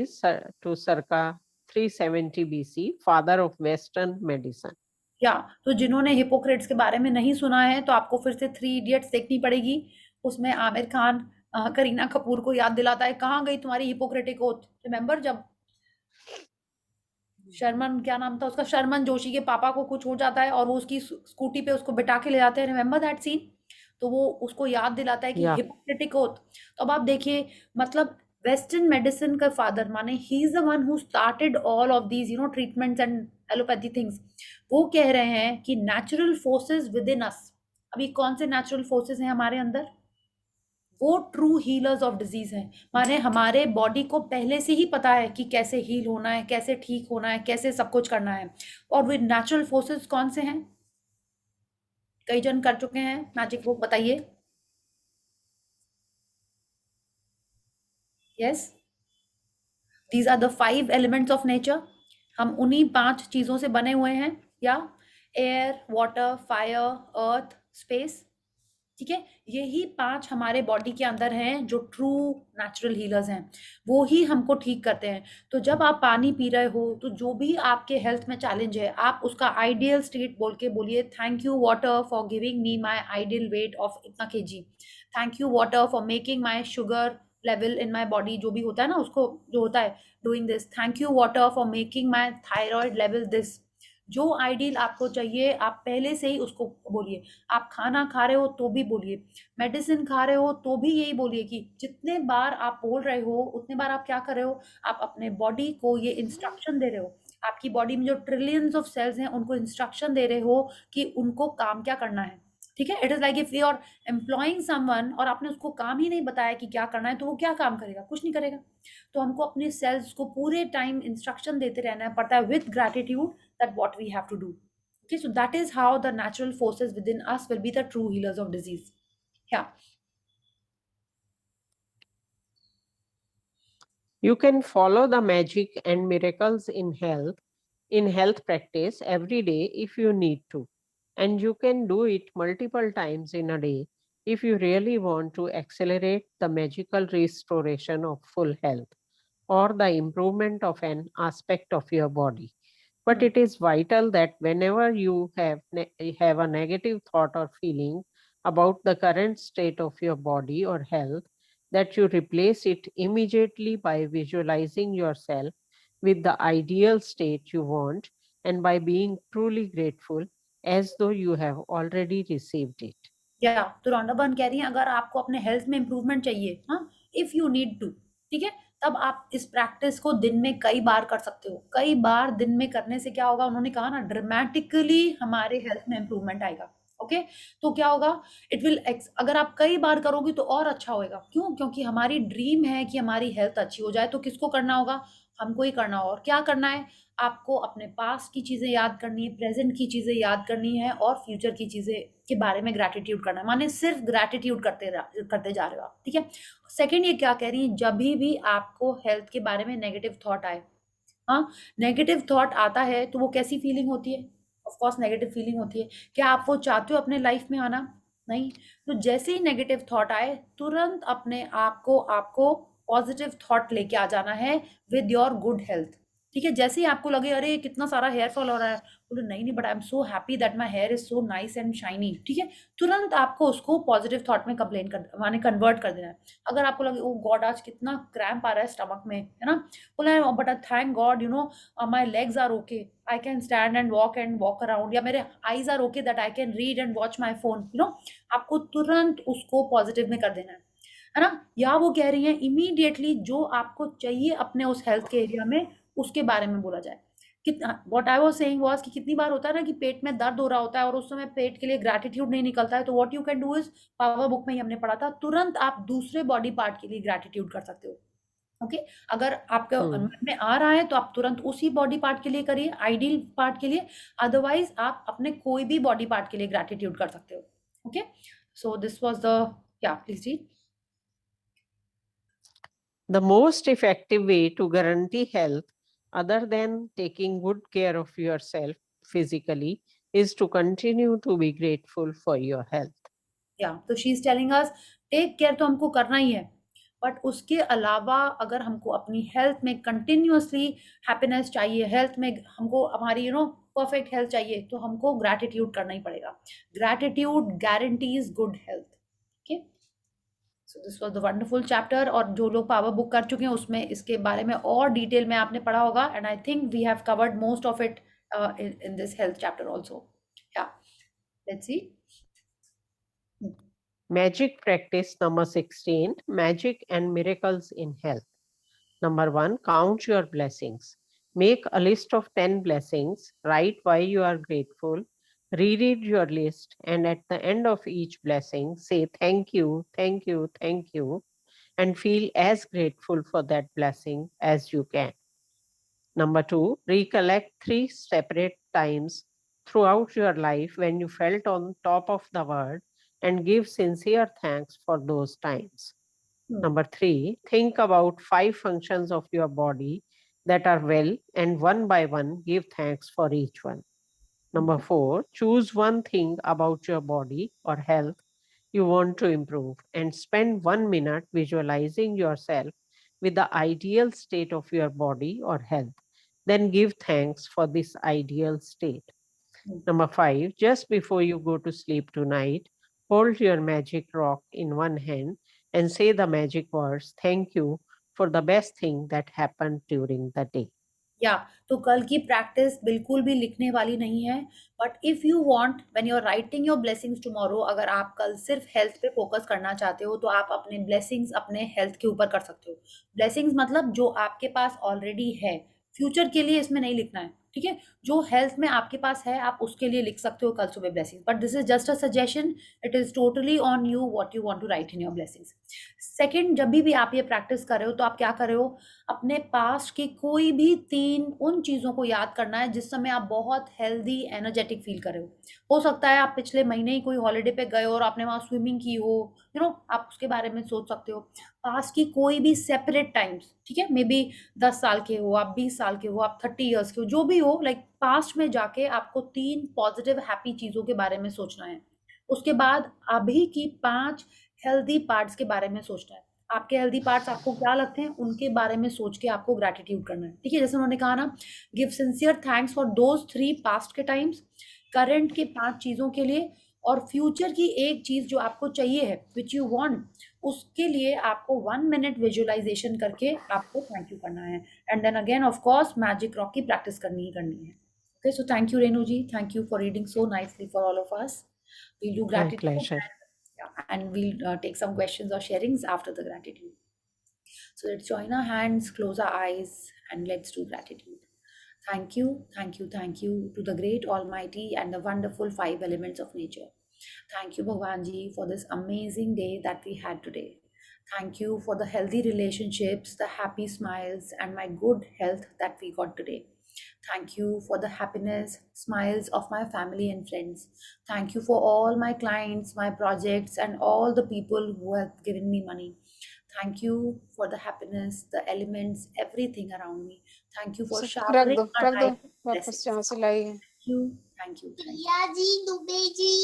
to circa 370 BC, father of Western medicine. या तो जिन्होंने हिपोक्रेट्स के बारे में नहीं सुना है तो आपको फिर से 3 इडियट्स देखनी पड़ेगी। उसमें आमिर खान करीना कपूर को याद दिलाता है, कहाँ गई तुम्हारी हिपोक्रेटिक ओथ? रिमेंबर जब शर्मन, क्या नाम था उसका, शर्मन जोशी के पापा को कुछ हो जाता है और वो उसकी स्कूटी पे उसको बिठा के ले जाते हैं। Remember that scene? तो वो उसको याद दिलाता है कि Yeah. Hippocratic oath. तो अब आप देखिए, मतलब वेस्टर्न मेडिसिन का फादर माने he is the one who started all of these treatments and allopathy things. वो कह रहे हैं कि नेचुरल फोर्सेस विद इन अस, अभी कौन से नेचुरल फोर्सेस हैं हमारे अंदर? वो ट्रू हीलर्स ऑफ डिजीज हैं। माने हमारे बॉडी को पहले से ही पता है कि कैसे हील होना है, कैसे ठीक होना है, कैसे सब कुछ करना है। और वो नेचुरल फोर्सेस कौन से हैं? कई जन कर चुके हैं मैजिक बुक, बताइए। Yes, these are the 5 elements of nature. हम उन्हीं 5 चीजों से बने हुए हैं, या air, water, fire, earth, space. ठीक है, यही 5 हमारे बॉडी के अंदर हैं जो ट्रू नेचुरल हीलर्स हैं, वो ही हमको ठीक करते हैं। तो जब आप पानी पी रहे हो तो जो भी आपके हेल्थ में चैलेंज है, आप उसका आइडियल स्टेट बोल के बोलिए, thank you water for giving me my ideal weight of इतना kg। Thank you water for making my sugar level in my body, जो भी होता है ना उसको, जो होता है doing this. Thank you water for making my thyroid level this. जो आइडियल आपको चाहिए आप पहले से ही उसको बोलिए। आप खाना खा रहे हो तो भी बोलिए, मेडिसिन खा रहे हो तो भी यही बोलिए कि जितने बार आप बोल रहे हो उतने बार आप क्या कर रहे हो, आप अपने बॉडी को ये इंस्ट्रक्शन दे रहे हो। आपकी बॉडी में जो ट्रिलियंस ऑफ सेल्स हैं उनको इंस्ट्रक्शन दे रहे हो कि उनको काम क्या करना है। ठीक है, it is like if you are employing someone और आपने उसको काम ही नहीं बताया कि क्या करना है, तो वो क्या काम करेगा? कुछ नहीं करेगा। तो हमको अपने सेल्स को पूरे टाइम इंस्ट्रक्शन देते रहना पड़ता है with gratitude that what we have to do. Okay, so that is how the natural forces within us will be the true healers of disease. Yeah. You can follow the magic and miracles in health practice every day if you need to. And you can do it multiple times in a day if you really want to accelerate the magical restoration of full health or the improvement of an aspect of your body. But it is vital that whenever you have a negative thought or feeling about the current state of your body or health, that you replace it immediately by visualizing yourself with the ideal state you want and by being truly grateful as though you have already received it. या तो रौंडा बहन कह रही हैं अगर आपको अपने health में इंप्रूवमेंट चाहिए, हाँ, इफ यू नीड टू, ठीक है, तब आप इस प्रैक्टिस को दिन में कई बार कर सकते हो। कई बार दिन में करने से क्या होगा, उन्होंने कहा ना, ड्रामेटिकली हमारे हेल्थ में इंप्रूवमेंट आएगा। ओके, तो क्या होगा, इट विल अगर आप कई बार करोगे तो और अच्छा होएगा। क्यों? क्योंकि हमारी ड्रीम है कि हमारी हेल्थ अच्छी हो जाए। तो किसको करना होगा? हमको ही करना होगा। और क्या करना है? आपको अपने पास्ट की चीजें याद करनी है, प्रेजेंट की चीजें याद करनी है, और फ्यूचर की चीजें के बारे में ग्रैटिट्यूड करना है। माने सिर्फ ग्रैटिट्यूड करते जा रहे हो आप। ठीक है। सेकंड, ये क्या कह रही है, जब भी आपको हेल्थ के बारे में नेगेटिव थॉट आए, हाँ, नेगेटिव थॉट आता है तो वो कैसी फीलिंग होती है? ऑफ कोर्स नेगेटिव फीलिंग होती है। क्या आप वो चाहते हो अपने लाइफ में आना? नहीं। तो जैसे ही नेगेटिव थॉट आए, तुरंत अपने आप को आपको पॉजिटिव थॉट लेके आ जाना है विद योर गुड हेल्थ। ठीक है, जैसे ही आपको लगे अरे कितना सारा हेयर फॉल हो रहा है, बोलो नहीं नहीं but I am so happy that my here is so nice and shiny, ठीक है, तुरंत आपको उसको पॉजिटिव थॉट में कंप्लेन कर माने कन्वर्ट कर देना है। अगर आपको लगे ओ गॉड आज कितना क्रैम्प आ रहा है स्टमक में, है ना, बोला है but thank God you know my legs are okay, I can stand and walk around, या मेरे eyes are okay that I can read and watch my phone, you know, आपको तुरंत उसको पॉजिटिव में कर देना है ना। या वो कह रही हैं इमीडिएटली जो आपको चाहिए अपने उस हेल्थ के एरिया में उसके बारे में बोला जाए। कितना what I was saying was कि कितनी बार होता है ना कि पेट में दर्द हो रहा होता है और उस समय पेट के लिए ग्रैटिट्यूड नहीं निकलता है, तो what you can do is, power book में ही हमने पढ़ा था, तुरंत आप दूसरे बॉडी पार्ट के लिए ग्रैटिट्यूड कर सकते हो। ओके, अगर आपके मन में आ रहा है तो आप तुरंत उसी बॉडी पार्ट के लिए करिए, आइडियल पार्ट के लिए, अदरवाइज आप अपने कोई भी बॉडी पार्ट के लिए ग्रैटिट्यूड कर सकते हो। Okay, so this was the या please read. The most effective way to guarantee health, other than taking good care of yourself physically, is to continue to be grateful for your health. या तो she is telling us take care तो हमको करना ही है, but उसके अलावा अगर हमको अपनी हेल्थ में कंटिन्यूअसली हैप्पीनेस चाहिए, हेल्थ में हमको हमारी परफेक्ट हेल्थ चाहिए, तो हमको ग्रैटिट्यूड करना ही पड़ेगा। Gratitude guarantees good health. Okay, so this was the wonderful chapter, और जो लोग पावर बुक कर चुके हैं उसमें इसके बारे में और डिटेल में आपने पढ़ा होगा, and I think we have covered most of it in this health chapter also. Yeah, let's see. Magic practice number 16, magic and miracles in health. Number 1, count your blessings. Make a list of 10 blessings. Write why you are grateful. Reread your list, and at the end of each blessing, say thank you, thank you, thank you, and feel as grateful for that blessing as you can. Number 2, recollect 3 separate times throughout your life when you felt on top of the world and give sincere thanks for those times. Number 3, think about 5 functions of your body that are well, and one by one give thanks for each one. Number 4, choose one thing about your body or health you want to improve and spend 1 minute visualizing yourself with the ideal state of your body or health. Then give thanks for this ideal state. Number 5, just before you go to sleep tonight, hold your magic rock in one hand and say the magic words, thank you for the best thing that happened during the day. या तो कल की practice बिल्कुल भी लिखने वाली नहीं है, but if you want when you are writing your blessings tomorrow, अगर आप कल सिर्फ हेल्थ पे फोकस करना चाहते हो तो आप अपने ब्लेसिंग्स अपने हेल्थ के ऊपर कर सकते हो। ब्लेसिंग्स मतलब जो आपके पास ऑलरेडी है, फ्यूचर के लिए इसमें नहीं लिखना है, ठीक है, जो हेल्थ में आपके पास है आप उसके लिए लिख सकते हो कल सुबह blessings, but this is just a suggestion, it is totally on you what you want to write in your blessings. Second, जब भी आप ये प्रैक्टिस कर रहे हो तो आप क्या कर रहे हो, अपने पास्ट की कोई भी 3 उन चीज़ों को याद करना है जिस समय आप बहुत हेल्दी एनर्जेटिक फील कर रहे हो सकता है आप पिछले महीने ही कोई हॉलीडे पे गए हो और आपने वहाँ स्विमिंग की हो, आप उसके बारे में सोच सकते हो। पास्ट की कोई भी सेपरेट टाइम्स, ठीक है, मे बी 10 साल के हो आप, 20 साल के हो आप, 30 ईयर्स के हो, जो भी हो, लाइक पास्ट में जाके आपको 3 पॉजिटिव हैप्पी चीज़ों के बारे में सोचना है। उसके बाद अभी की 5 हेल्दी पार्ट्स के बारे में सोचना है। आपके हेल्दी पार्ट्स आपको क्या लगते हैं उनके बारे में सोच के आपको ग्रैटिट्यूड करना है, ठीक है, जैसे उन्होंने कहा ना, give sincere thanks for those 3 past के टाइम्स, करंट के 5 चीज़ों के लिए, और फ्यूचर की एक चीज़ जो आपको चाहिए है विच यू वांट, उसके लिए आपको 1 मिनट विजुअलाइजेशन करके आपको थैंक यू करना है, and then again of course magic rock की प्रैक्टिस करनी है। Okay, so thank you Renu ji, thank you for reading so nicely for all of us. We'll do My gratitude. pleasure. And we'll take some questions or sharings after the gratitude. So let's join our hands, close our eyes, and let's do gratitude. Thank you, thank you, thank you to the great Almighty and the wonderful 5 elements of nature. Thank you, Bhagwan Ji, for this amazing day that we had today. Thank you for the healthy relationships, the happy smiles, and my good health that we got today. Thank you for the happiness, smiles of my family and friends. Thank you for all my clients, my projects, and all the people who have given me money. Thank you for the happiness, the elements, everything around me. Thank you for showering my life with वापस जहाँ blessings. से लाई है। Thank you, thank you, thank you.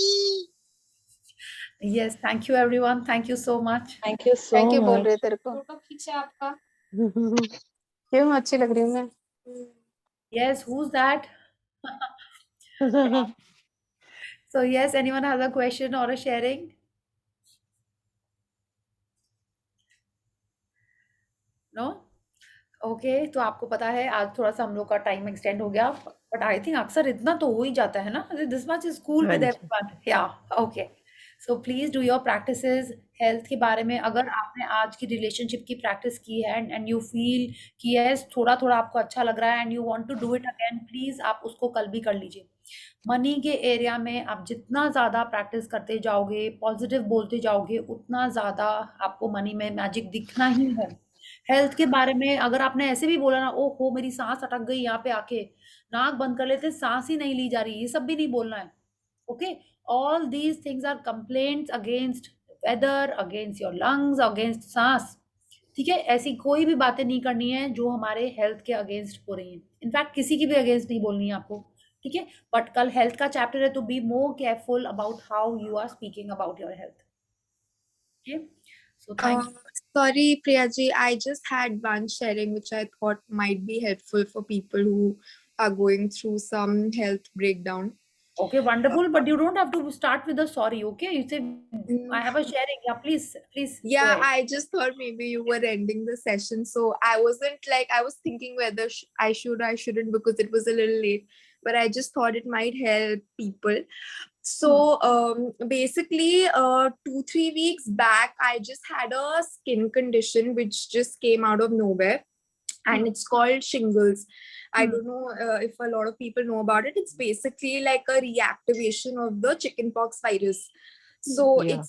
Yes, thank you everyone. Thank you so much. Thank you so thank you बोल much. रहे तेरे को। Photo खींचा आपका। क्यों अच्छी लग रही हूँ मैं? Yes, who's that? So yes, anyone has a question or a sharing? No? Okay, तो आपको पता है आज थोड़ा-सा हम लोग का टाइम एक्सटेंड हो गया, बट आई थिंक अक्सर इतना तो हो ही जाता है ना? दिस मच इज़ कूल हाँ विद जी। एवरीवन। या okay. So please do your practices health के बारे में। अगर आपने आज की रिलेशनशिप की प्रैक्टिस की है एंड यू फील कि यस थोड़ा-थोड़ा आपको अच्छा लग रहा है and you want to do it again, please आप उसको कल भी कर लीजिए। मनी के एरिया में आप जितना ज़्यादा प्रैक्टिस करते जाओगे, पॉजिटिव बोलते जाओगे, उतना ज़्यादा आपको मनी में मैजिक दिखना ही है। हेल्थ के बारे में अगर आपने ऐसे भी बोला ना, ओहो मेरी सांस अटक गई यहाँ पे आके, नाक बंद कर लेते, सांस ही नहीं ली जा रही, ये सब भी नहीं बोलना है। Okay, all these things are complaints against weather, against your lungs, against सांस। ठीक है, ऐसी कोई भी बातें नहीं करनी है जो हमारे हेल्थ के अगेंस्ट हो रही हैं। इनफैक्ट किसी की भी अगेंस्ट नहीं बोलनी है आपको। ठीक है, बट कल हेल्थ का चैप्टर है, तो be more careful about how you are speaking about your health. Okay, so thank you. Sorry, Priyaji, I just had one sharing which I thought might be helpful for people who are going through some health breakdown. Okay, wonderful, but you don't have to start with a sorry, okay? You say, Mm, I have a sharing. Yeah, please, please go Yeah, ahead. I just thought maybe you were ending the session. So I wasn't like, I was thinking whether I should, I shouldn't, because it was a little late. But I just thought it might help people. So basically, 2-3 weeks back, I just had a skin condition which just came out of nowhere, and it's called shingles. I don't know if a lot of people know about it. It's basically like a reactivation of the chickenpox virus. So Yeah.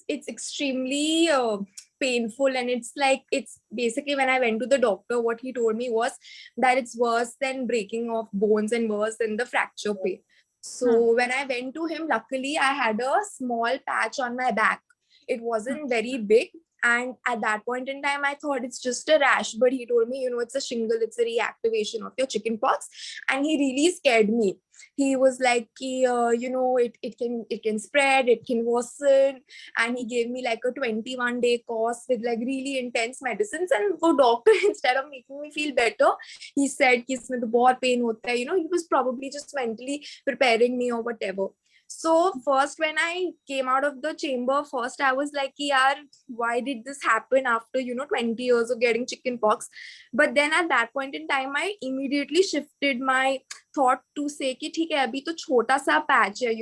it's extremely painful, and it's basically, when I went to the doctor, what he told me was that it's worse than breaking of bones and worse than the fracture pain. So when I went to him, luckily I had a small patch on my back. It wasn't very big. And at that point in time, I thought it's just a rash, but he told me, it's a shingle, it's a reactivation of your chickenpox. And he really scared me. He was like, it can spread, it can worsen. And he gave me like a 21-day course with like really intense medicines. And the doctor, instead of making me feel better, he said कि इसमें तो बहुत pain होता है. He was probably just mentally preparing me or whatever. So first, when I came out of the chamber, first I was like, yaar, why did this happen after 20 years of getting chickenpox? But then at that point in time, I immediately shifted my thought to say कि ठीक है, अभी तो छोटा सा patch है,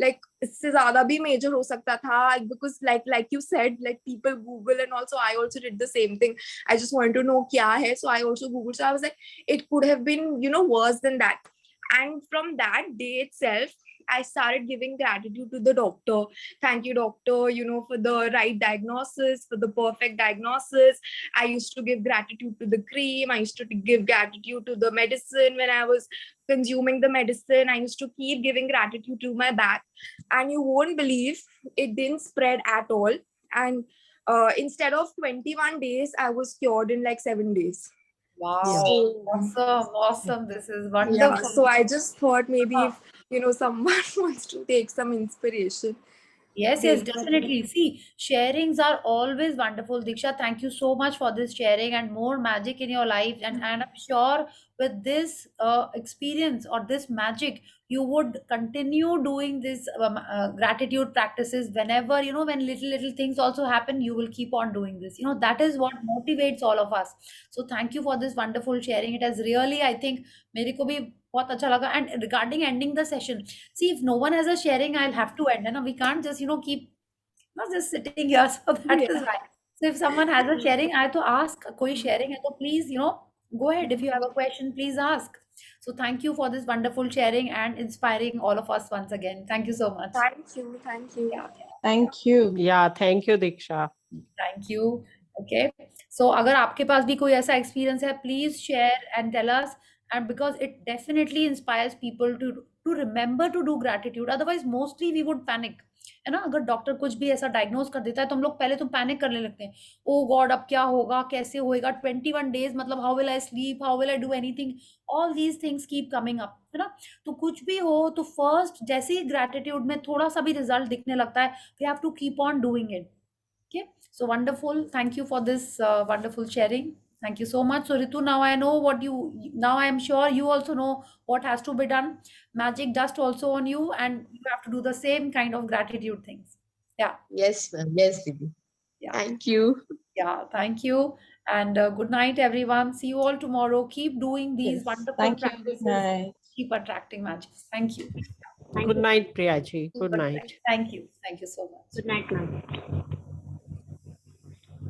like इससे ज़्यादा भी major हो सकता था, because like you said, like people Google, and also I also did the same thing. I just wanted to know क्या है, so I also Googled. So I was like, it could have been worse than that. And from that day itself, I started giving gratitude to the doctor. Thank you, doctor, for the right diagnosis, for the perfect diagnosis. I used to give gratitude to the cream. I used to give gratitude to the medicine when I was consuming the medicine. I used to keep giving gratitude to my back. And you won't believe, it didn't spread at all. And instead of 21 days, I was cured in like 7 days. Wow, So, awesome. This is yeah, wonderful. so I just thought maybe if someone wants to take some inspiration. Yes, they yes, definitely. See, sharings are always wonderful. Diksha, thank you so much for this sharing and more magic in your life. And I'm sure with this experience or this magic, you would continue doing this gratitude practices whenever, when little things also happen, you will keep on doing this. That is what motivates all of us. So thank you for this wonderful sharing. It has really, I think, मेरे को भी बहुत अच्छा लगा. And regarding ending the session, see, if no one has a sharing, I'll have to end. And we can't just, keep not just sitting here. So that is why. So if someone has a sharing, I have to ask. कोई sharing है तो please, go ahead. If you have a question, please ask. So thank you for this wonderful sharing and inspiring all of us once again. Thank you so much. Thank you. Yeah, Thank you. Yeah, thank you, Diksha. thank you. Okay. So अगर आपके पास भी कोई ऐसा experience है, please share and tell us. And because it definitely inspires people to remember to do gratitude. Otherwise, mostly we would panic. है ना, अगर doctor कुछ भी ऐसा डायग्नोज कर देता है तो हम लोग पहले तो पैनिक करने लगते हैं. ओ गॉड, अब क्या होगा, कैसे होएगा, 21 डेज मतलब how will I sleep, how will I do anything, all these things keep coming up. है ना, तो कुछ भी हो तो फर्स्ट जैसे ही ग्रेटिट्यूड में थोड़ा सा भी रिजल्ट दिखने लगता है, we have to keep on doing it. Okay, so wonderful. Thank you for this wonderful sharing. Thank you so much. So Ritu, now I know now I am sure you also know what has to be done. Magic dust also on you, and you have to do the same kind of gratitude things. Yeah, Yes, ma'am. Yes, Didi. yeah, Thank you. yeah. Thank you. And good night, everyone. See you all tomorrow. Keep doing these Yes. wonderful Thank you. Good practices. night. Keep attracting magic. Thank you. Good night, Priyaji. Good night. Thank you. Thank you so much. Good night, ma'am.